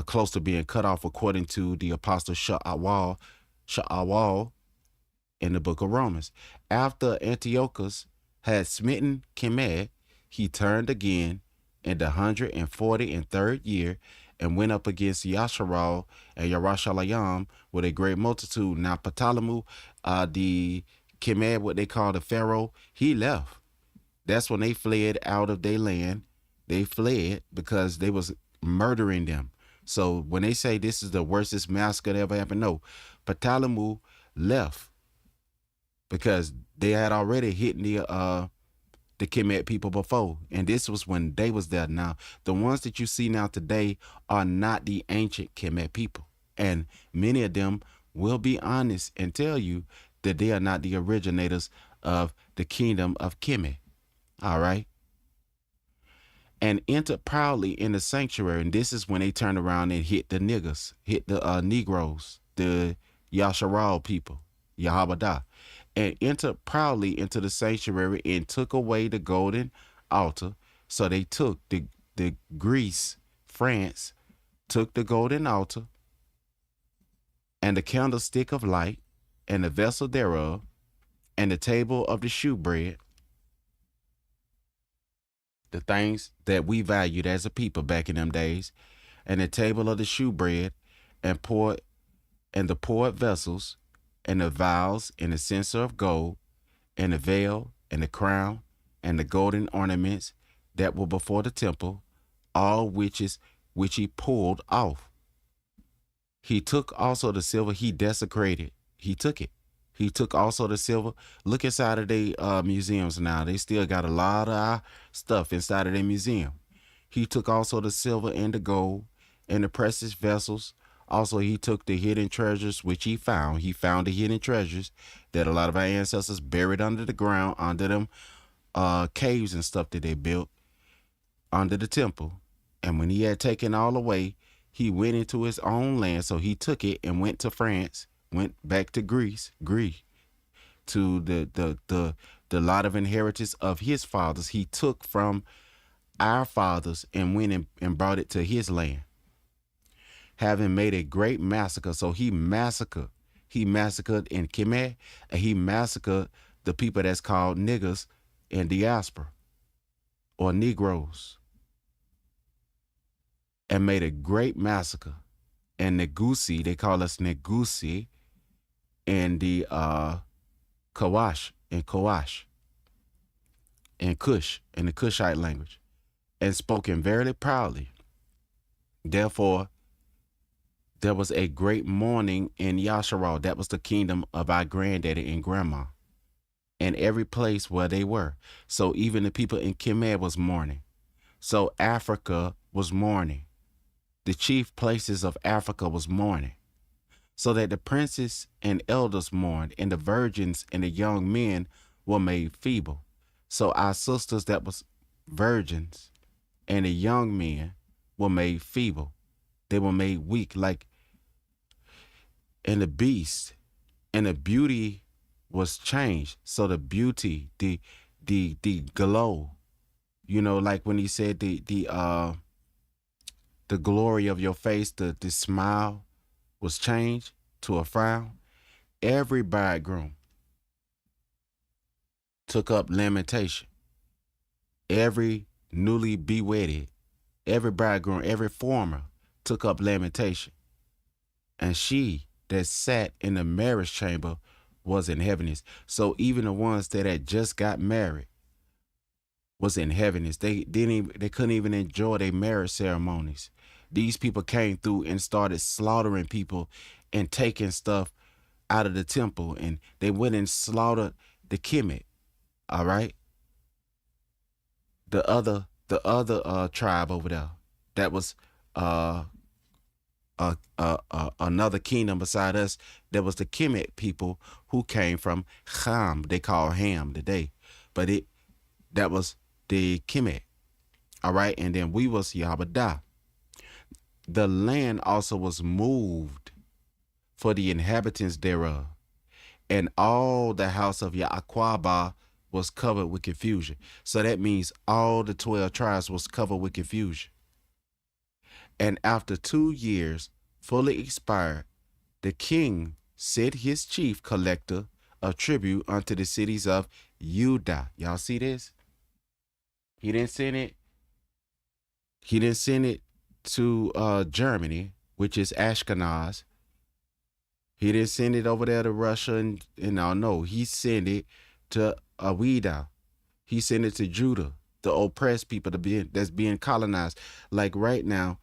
close to being cut off, according to the apostle Sha'awal in the book of Romans. After Antiochus had smitten Kemet, he turned again in the 143rd year and went up against Yasharal and Yarashalayam with a great multitude. Now Ptolemy, the Kemet, what they call the Pharaoh, he left. That's when they fled out of their land. They fled because they was murdering them. So when they say this is the worstest massacre that ever happened, no, Ptolemy left because they had already hit the Kemet people before, and this was when they was there. Now the ones that you see now today are not the ancient Kemet people, and many of them will be honest and tell you that they are not the originators of the kingdom of Kemet. All right. And entered proudly in the sanctuary. And this is when they turned around and hit the niggas, hit the Negroes, the Yasharal people, Yahabadah, and entered proudly into the sanctuary and took away the golden altar. So they took the Greece, France, took the golden altar and the candlestick of light and the vessel thereof and the table of the shewbread, the things that we valued as a people back in them days, and the table of the shewbread, and the poured vessels, and the vials, and the censer of gold, and the veil, and the crown, and the golden ornaments that were before the temple, all which he pulled off. He took also the silver he desecrated. He took it. He took also the silver. Look inside of their museums now. They still got a lot of our stuff inside of their museum. He took also the silver and the gold and the precious vessels. Also, he took the hidden treasures which he found. He found the hidden treasures that a lot of our ancestors buried under the ground, under them caves and stuff that they built under the temple. And when he had taken all away, he went into his own land. So he took it and went to France, went back to Greece, to the lot of inheritance of his fathers. He took from our fathers and went and brought it to his land, having made a great massacre. So he massacred in Kemet, and he massacred the people that's called niggas in diaspora or Negroes, and made a great massacre. And Negusi, they call us Negusi, and the Kawash, and Kush, in the Kushite language, and spoken very proudly. Therefore, there was a great mourning in Yasharal. That was the kingdom of our granddaddy and grandma, and every place where they were. So even the people in Kemet was mourning. So Africa was mourning. The chief places of Africa was mourning. So that the princes and elders mourned, and the virgins and the young men were made feeble. So our sisters that was virgins and the young men were made feeble. They were made weak, and the beast, and the beauty was changed. So the beauty, the glow, like when he said the glory of your face, the smile was changed to a frown. Every bridegroom took up lamentation. Every newly bewedded, every bridegroom, every former took up lamentation. And she that sat in the marriage chamber was in heaviness. So even the ones that had just got married was in heaviness. They couldn't even enjoy their marriage ceremonies. These people came through and started slaughtering people and taking stuff out of the temple, and they went and slaughtered the Kemet. All right. The other tribe over there, that was another kingdom beside us. There was the Kemet people who came from Ham. They call Ham today, but that was the Kemet. All right, and then we was Yahabadah. The land also was moved for the inhabitants thereof. And all the house of Ya'quabah was covered with confusion. So that means all the 12 tribes was covered with confusion. And after 2 years fully expired, the king set his chief collector of tribute unto the cities of Judah. Y'all see this? He didn't send it to Germany, which is Ashkenaz. He didn't send it over there to Russia and no, he sent it to Judah. He sent it to Judah, the oppressed people that's being colonized. Like right now,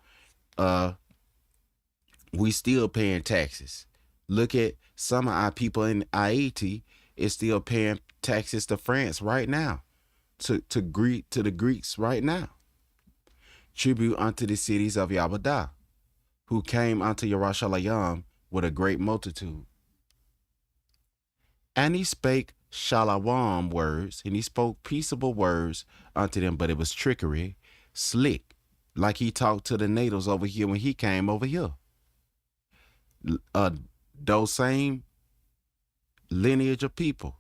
we still paying taxes. Look at some of our people in Haiti is still paying taxes to France right now, to the Greeks right now. Tribute unto the cities of Yabadah, who came unto Yerushalayim with a great multitude. And he spake shalawam words, and he spoke peaceable words unto them, but it was trickery, slick, like he talked to the natives over here when he came over here. Those same lineage of people.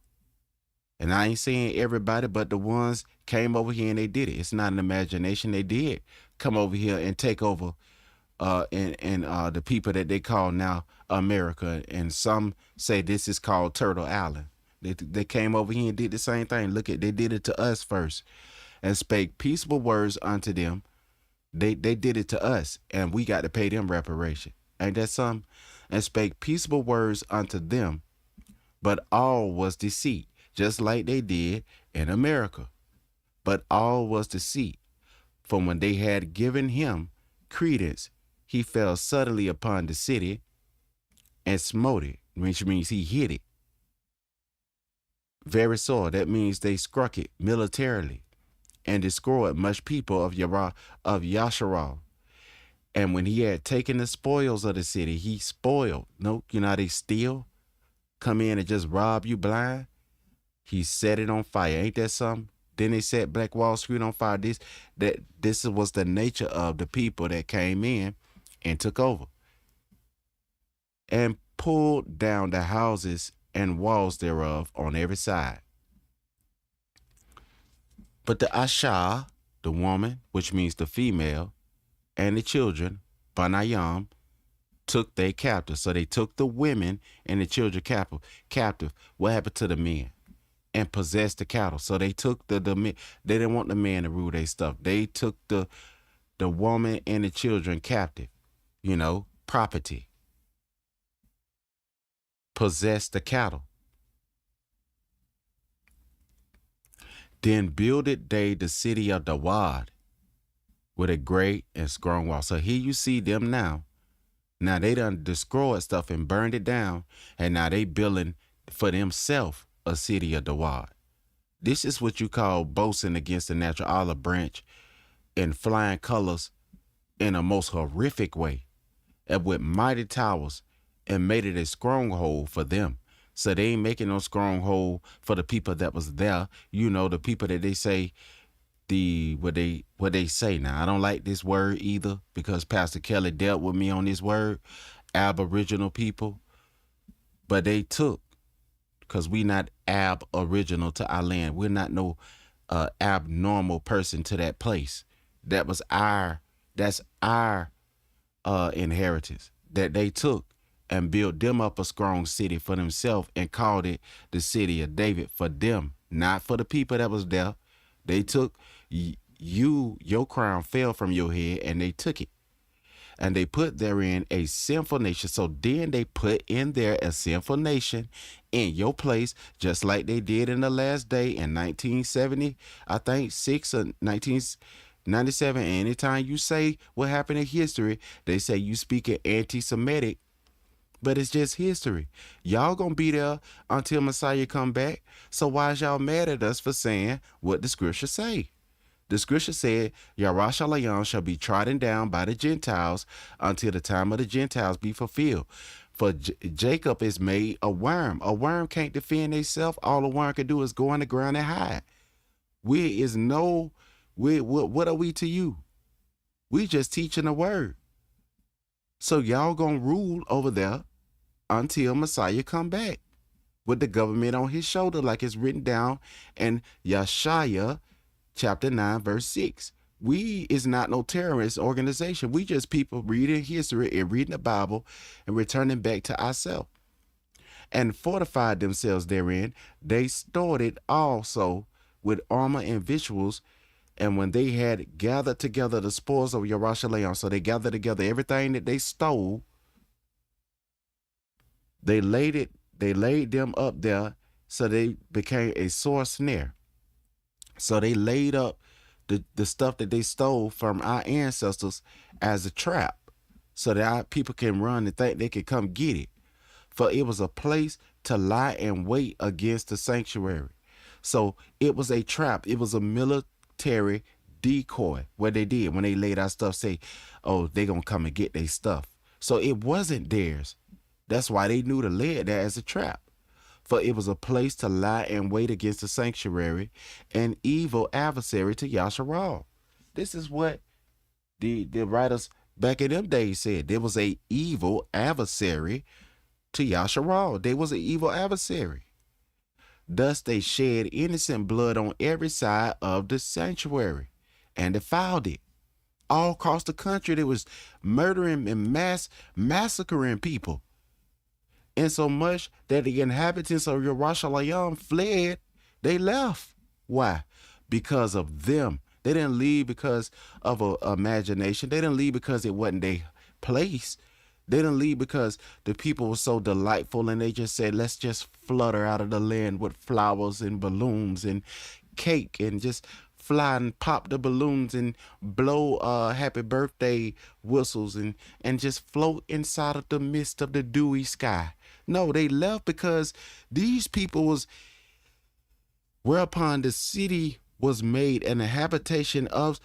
And I ain't saying everybody, but the ones came over here and they did it. It's not an imagination. They did come over here and take over the people that they call now America. And some say this is called Turtle Island. They came over here and did the same thing. Look at, they did it to us first and spake peaceable words unto them. They did it to us and we got to pay them reparation. Ain't that something? And spake peaceable words unto them, but all was deceit, just like they did in America. But all was deceit. For when they had given him credence, he fell suddenly upon the city and smote it, which means he hit it. Very sore, that means they struck it militarily and destroyed much people of Yasharal. And when he had taken the spoils of the city, he spoiled. No, you know how they steal? Come in and just rob you blind? He set it on fire. Ain't that something? Then they set Black Wall Street on fire. This was the nature of the people that came in and took over. And pulled down the houses and walls thereof on every side. But the Asha, the woman, which means the female, and the children, Banayam, took they captive. So they took the women and the children captive. What happened to the men? And possessed the cattle. So they took the men. They didn't want the man to rule their stuff. They took the woman and the children captive. Property. Possessed the cattle. Then builded they the city of Dawad with a great and strong wall. So here you see them now. Now they done destroyed stuff and burned it down. And now they building for themselves a city of Dawad. This is what you call boasting against the natural olive branch in flying colors in a most horrific way. And with mighty towers and made it a stronghold for them. So they ain't making no stronghold for the people that was there. The people that they say what they say now. I don't like this word either because Pastor Kelly dealt with me on this word, Aboriginal people. But they took, because we not aboriginal to our land. We're not no abnormal person to that place. That's our inheritance that they took and built them up a strong city for themselves and called it the city of David for them, not for the people that was there. They took your crown fell from your head and they took it. And they put therein a sinful nation. So then they put in there a sinful nation in your place, just like they did in the last day in 1970, I think 6 or 1997. Anytime you say what happened in history, they say you speaking anti-Semitic, but it's just history. Y'all gonna be there until Messiah come back. So why is y'all mad at us for saying what the scripture say? The scripture said, Yerushalayim shall be trodden down by the Gentiles until the time of the Gentiles be fulfilled. For Jacob is made a worm. A worm can't defend itself. All a worm can do is go on the ground and hide. What are we to you? We just teaching the word. So y'all gonna rule over there until Messiah come back with the government on his shoulder, like it's written down in Yeshaya chapter 9, verse 6. We is not no terrorist organization. We just people reading history and reading the Bible and returning back to ourselves, and fortified themselves therein. They stored it also with armor and victuals. And when they had gathered together the spoils of Yerushalayim, so they gathered together everything that they stole, they laid them up there, so they became a sore snare. So they laid up the stuff that they stole from our ancestors as a trap, so that our people can run and think they can come get it. For it was a place to lie and wait against the sanctuary. So it was a trap. It was a military decoy. What they did when they laid our stuff, say, oh, they gonna come and get their stuff. So it wasn't theirs. That's why they knew to lay it there as a trap. For it was a place to lie and wait against the sanctuary, an evil adversary to Yasharal. This is what the writers back in them days said. There was a evil adversary to Yasharal. There was an evil adversary. Thus they shed innocent blood on every side of the sanctuary and defiled it. All across the country, they was murdering and massacring people, insomuch that the inhabitants of Yerushalayim fled. They left. Why? Because of them. They didn't leave because of a imagination. They didn't leave because it wasn't their place. They didn't leave because the people were so delightful and they just said, let's just flutter out of the land with flowers and balloons and cake and just fly and pop the balloons and blow happy birthday whistles and just float inside of the midst of the dewy sky. No, they left because these people was, whereupon the city was made an habitation of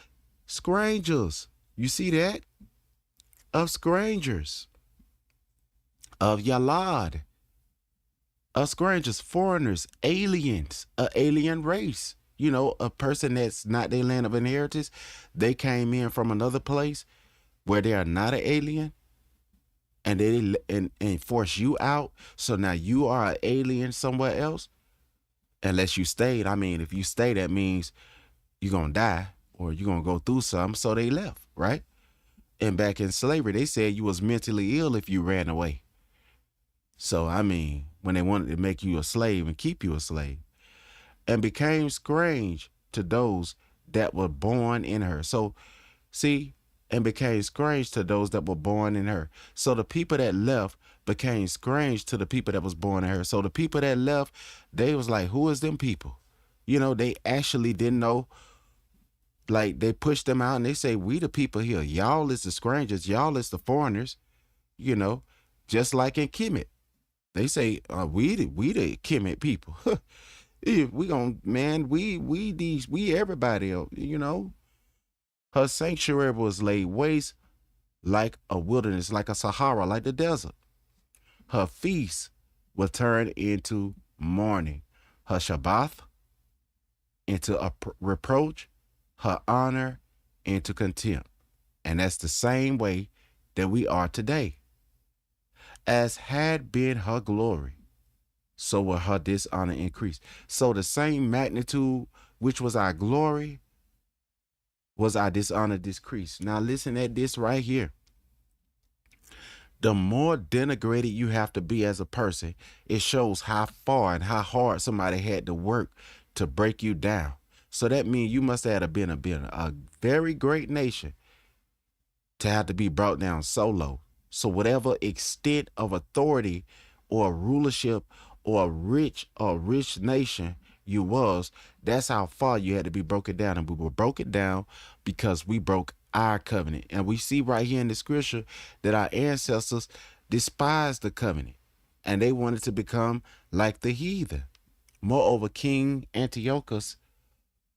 strangers. You see that? Of strangers. Of Yalad. Of strangers, foreigners, aliens, an alien race. You know, a person that's not their land of inheritance. They came in from another place where they are not an alien, and they and force you out. So now you are an alien somewhere else. Unless you stayed. I mean, if you stay, that means you're going to die or you're going to go through something. So they left, right? And back in slavery, they said you was mentally ill if you ran away. So, I mean, when they wanted to make you a slave and keep you a slave, and became strange to those that were born in her. So, see, and became strange to those that were born in her. So the people that left became strange to the people that was born in her. So the people that left, they was like, who is them people? You know, they actually didn't know. Like, they pushed them out and they say, we the people here. Y'all is the strangers. Y'all is the foreigners. You know, just like in Kemet. They say, we the Kemet people. We gonna, man, we everybody else, you know. Her sanctuary was laid waste like a wilderness, like a Sahara, like the desert. Her feast will turn into mourning. Her Shabbat into a reproach. Her honor into contempt. And that's the same way that we are today. As had been her glory, so will her dishonor increase. So the same magnitude which was our glory was our dishonor decreased. Now listen at this right here. The more denigrated you have to be as a person, it shows how far and how hard somebody had to work to break you down. So that means you must have been a very great nation to have to be brought down so low. So whatever extent of authority or rulership or a rich nation you was, that's how far you had to be broken down. And we were broken down because we broke our covenant. And we see right here in the scripture that our ancestors despised the covenant and they wanted to become like the heathen. Moreover, King Antiochus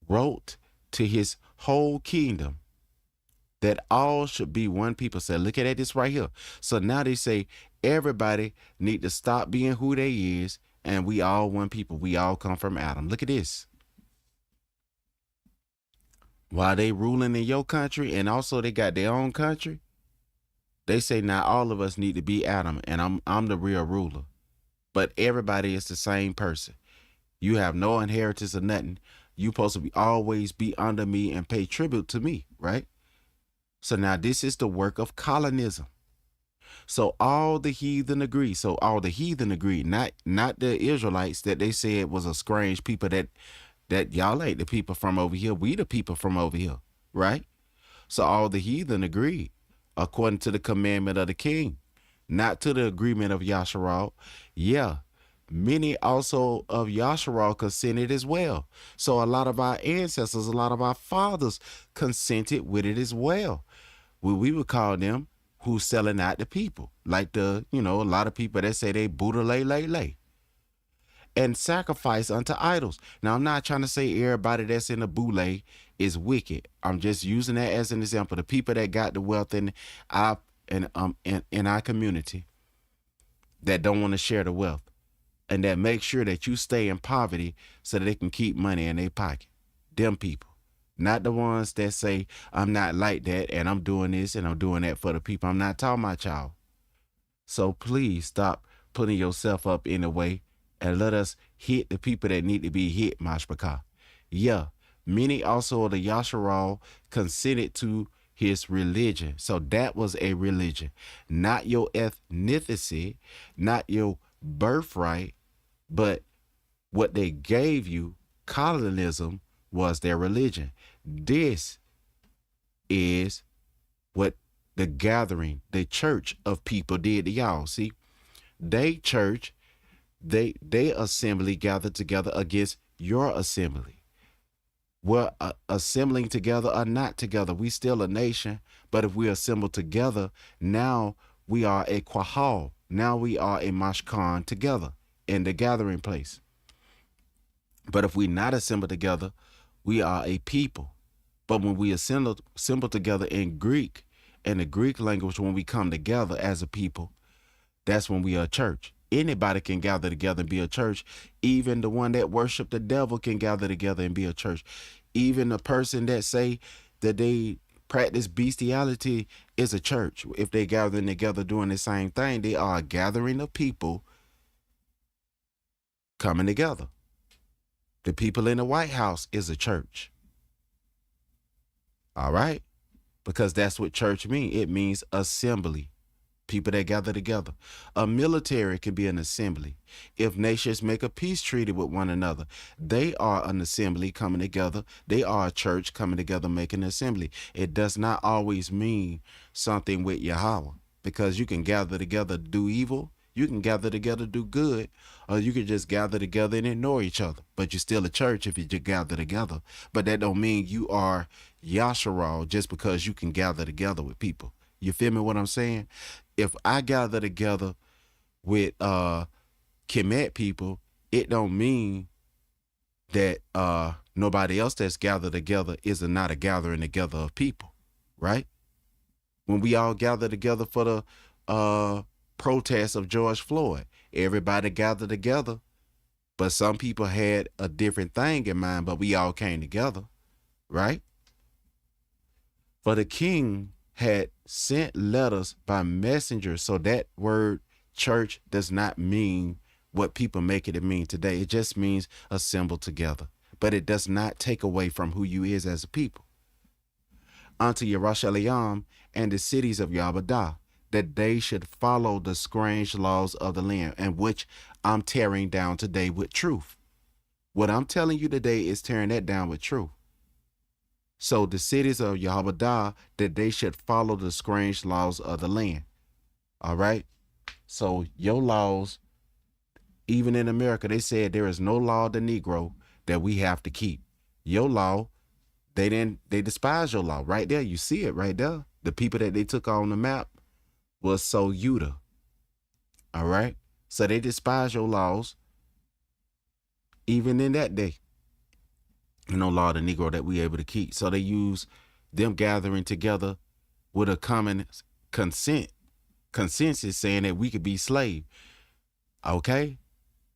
wrote to his whole kingdom that all should be one people. So look at this right here. So now they say everybody need to stop being who they is, and we all one people. We all come from Adam. Look at this. While they ruling in your country, and also they got their own country, They say now all of us need to be Adam, and I'm the real ruler. But everybody is the same person. You have no inheritance or nothing. You supposed to be always be under me and pay tribute to me, right? So now this is the work of colonism. So all the heathen agree. So all the heathen agree, not the Israelites that they said was a strange people that y'all ain't the people from over here. We the people from over here, right? So all the heathen agreed according to the commandment of the king, not to the agreement of Yasharal. Yeah, many also of Yasharal consented as well. So a lot of our ancestors, a lot of our fathers consented with it as well. We would call them who's selling out the people, like a lot of people that say they Buddha lay and sacrifice unto idols. Now, I'm not trying to say everybody that's in the boule is wicked. I'm just using that as an example. The people that got the wealth in our community that don't want to share the wealth, and that make sure that you stay in poverty so that they can keep money in their pocket. Them people. Not the ones that say, I'm not like that and I'm doing this and I'm doing that for the people. I'm not talking about y'all. So please stop putting yourself up in a way and let us hit the people that need to be hit, Mashbaka. Yeah, many also of the Yasharal consented to his religion. So that was a religion, not your ethnicity, not your birthright, but what they gave you, colonism, was their religion. This is what the gathering, the church of people did to y'all. See, they church, they assembly gathered together against your assembly. We're assembling together or not together. We still a nation, but if we assemble together, now we are a Quahal. Now we are a Mashkan together in the gathering place. But if we not assemble together, we are a people. But when we assemble together in Greek, in the Greek language, when we come together as a people, that's when we are a church. Anybody can gather together and be a church. Even the one that worship the devil can gather together and be a church. Even the person that say that they practice bestiality is a church. If they gathering together doing the same thing, they are a gathering of people coming together. The people in the White House is a church. All right? Because that's what church means. It means assembly. People that gather together. A military can be an assembly. If nations make a peace treaty with one another, they are an assembly coming together. They are a church coming together making an assembly. It does not always mean something with Yahweh, because you can gather together to do evil, you can gather together to do good, or you can just gather together and ignore each other. But you're still a church if you just gather together. But that don't mean you are Yasharal just because you can gather together with people. You feel me what I'm saying? If I gather together with Kemet people, it don't mean that nobody else that's gathered together is not a gathering together of people, right? When we all gather together for the protest of George Floyd, everybody gathered together, but some people had a different thing in mind, but we all came together, right? For the king had sent letters by messengers. So that word church does not mean what people make it mean today. It just means assemble together. But it does not take away from who you is as a people. Unto Yerushalayim and the cities of Yabadah, that they should follow the strange laws of the land, and which I'm tearing down today with truth. What I'm telling you today is tearing that down with truth. So the cities of Yahabadah, that they should follow the strange laws of the land. All right. So your laws, even in America, they said there is no law of the Negro that we have to keep. Your law, they despise your law right there. You see it right there. The people that they took on the map was Yuda. All right. So they despise your laws even in that day. No law of the Negro that we able to keep. So they use them gathering together with a common consensus saying that we could be slave. Okay?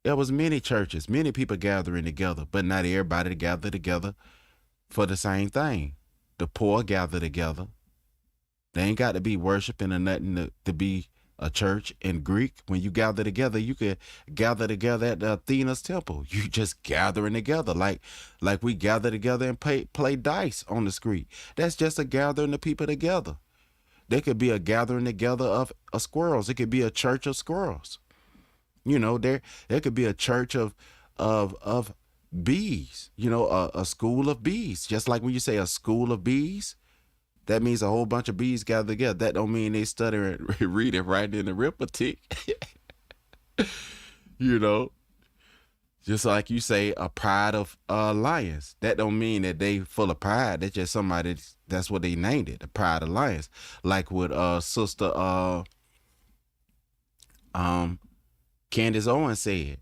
There was many churches, many people gathering together, but not everybody gathered together for the same thing. The poor gather together They ain't got to be worshiping or nothing to be a church. In Greek, when you gather together, you could gather together at the Athena's temple. You just gathering together like we gather together and play dice on the street. That's just a gathering of people together. There could be a gathering together of squirrels. It could be a church of squirrels. You know, there could be a church of bees. You know, a school of bees. Just like when you say a school of bees, that means a whole bunch of bees gather together. That don't mean they stutter and read it right in arithmetic. You know, just like you say a pride of lions. That don't mean that they full of pride. That's just somebody, that's what they named it, the pride of lions. Like with sister Candace Owens said,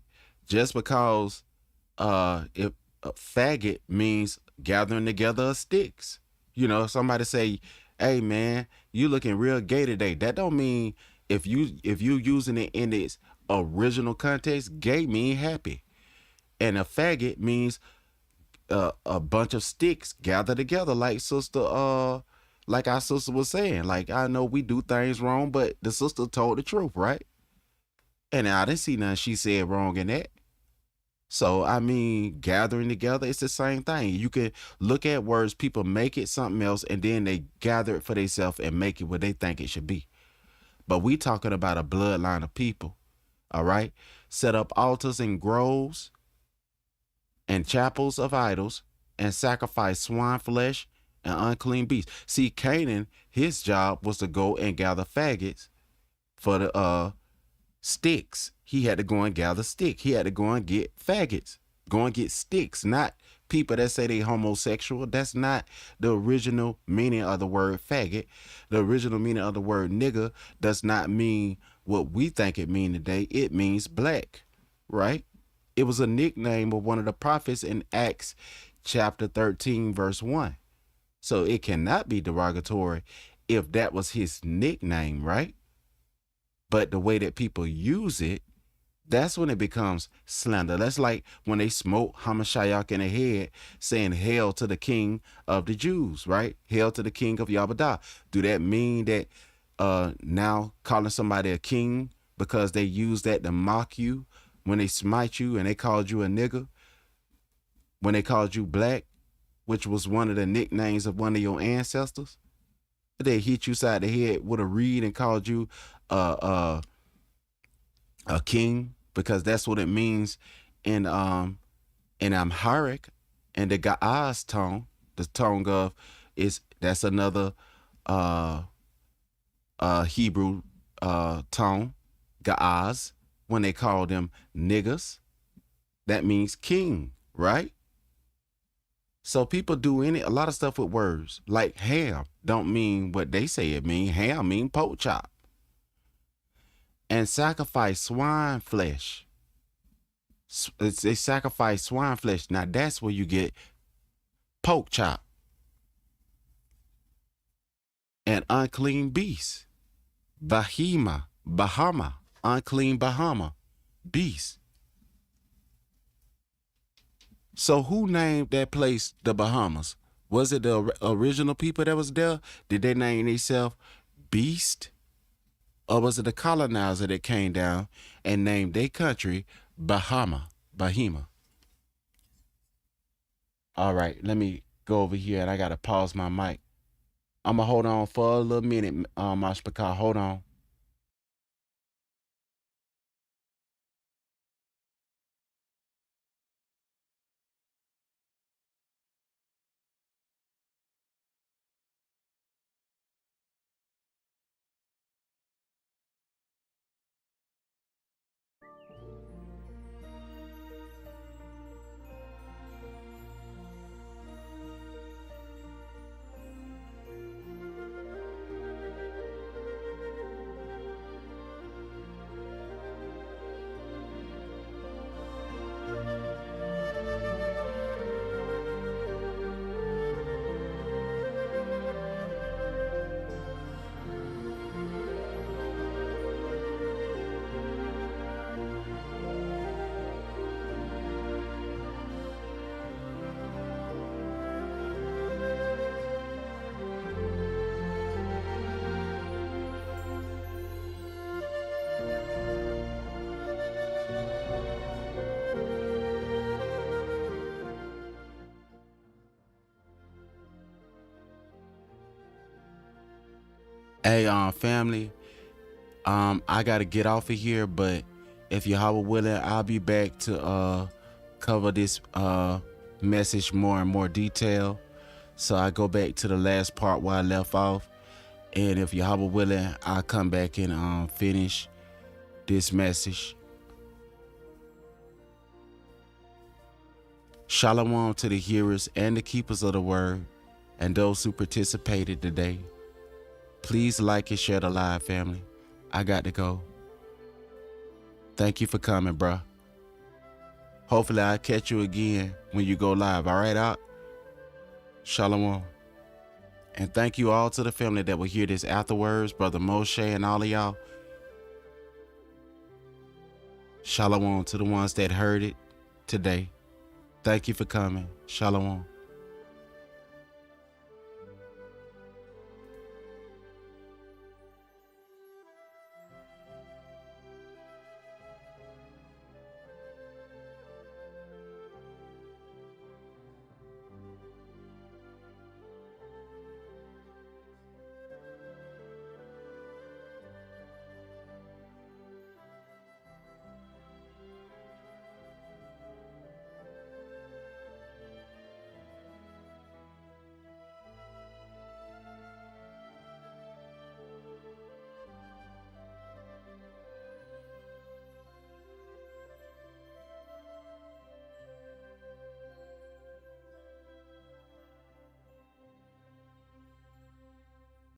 just because if a faggot means gathering together of sticks. You know, somebody say, hey man, you looking real gay today. That don't mean if you using it in its original context, gay mean happy. And a faggot means a bunch of sticks gathered together, like like our sister was saying. Like, I know we do things wrong, but the sister told the truth, right? And I didn't see nothing she said wrong in that. So, I mean, gathering together, it's the same thing. You can look at words, people make it something else, and then they gather it for themselves and make it what they think it should be. But we talking about a bloodline of people, all right? Set up altars and groves and chapels of idols and sacrifice swine flesh and unclean beasts. See, Canaan, his job was to go and gather faggots for the sticks. He had to go and gather sticks. He had to go and get faggots, go and get sticks, not people that say they homosexual. That's not the original meaning of the word faggot. The original meaning of the word nigger does not mean what we think it means today. It means black, right? It was a nickname of one of the prophets in Acts chapter 13, verse 1. So it cannot be derogatory if that was his nickname, right? But the way that people use it, that's when it becomes slander. That's like when they smote Hamashiach in the head, saying, hail to the king of the Jews, right? Hail to the king of Yabadah. Do that mean that now calling somebody a king because they use that to mock you when they smite you and they called you a nigger? When they called you black, which was one of the nicknames of one of your ancestors? They hit you side the head with a reed and called you a king, because that's what it means in Amharic and the Gaaz tongue. The tongue of that's another Hebrew tongue, Gaaz. When they call them niggers, that means king, right? So people do a lot of stuff with words. Like ham don't mean what they say it mean. Ham mean pork chop. And sacrifice swine flesh. They sacrifice swine flesh. Now that's where you get pork chop. And unclean beast. Bahama, unclean Bahama, beast. So who named that place the Bahamas? Was it the original people that was there? Did they name themselves Beast? Or was it the colonizer that came down and named their country Bahama? All right, let me go over here and I got to pause my mic. I'm going to hold on for a little minute, Mashpaka. Hold on. Hey, family, I gotta get off of here, but if Yahweh willing, I'll be back to cover this message more in more detail. So I go back to the last part where I left off, and if Yahweh willing, I'll come back and finish this message. Shalom to the hearers and the keepers of the word, and those who participated today. Please like and share the live, family. I got to go. Thank you for coming, bruh. Hopefully I'll catch you again when you go live. All right, out? Shalom. And thank you all to the family that will hear this afterwards, Brother Moshe and all of y'all. Shalom to the ones that heard it today. Thank you for coming. Shalom.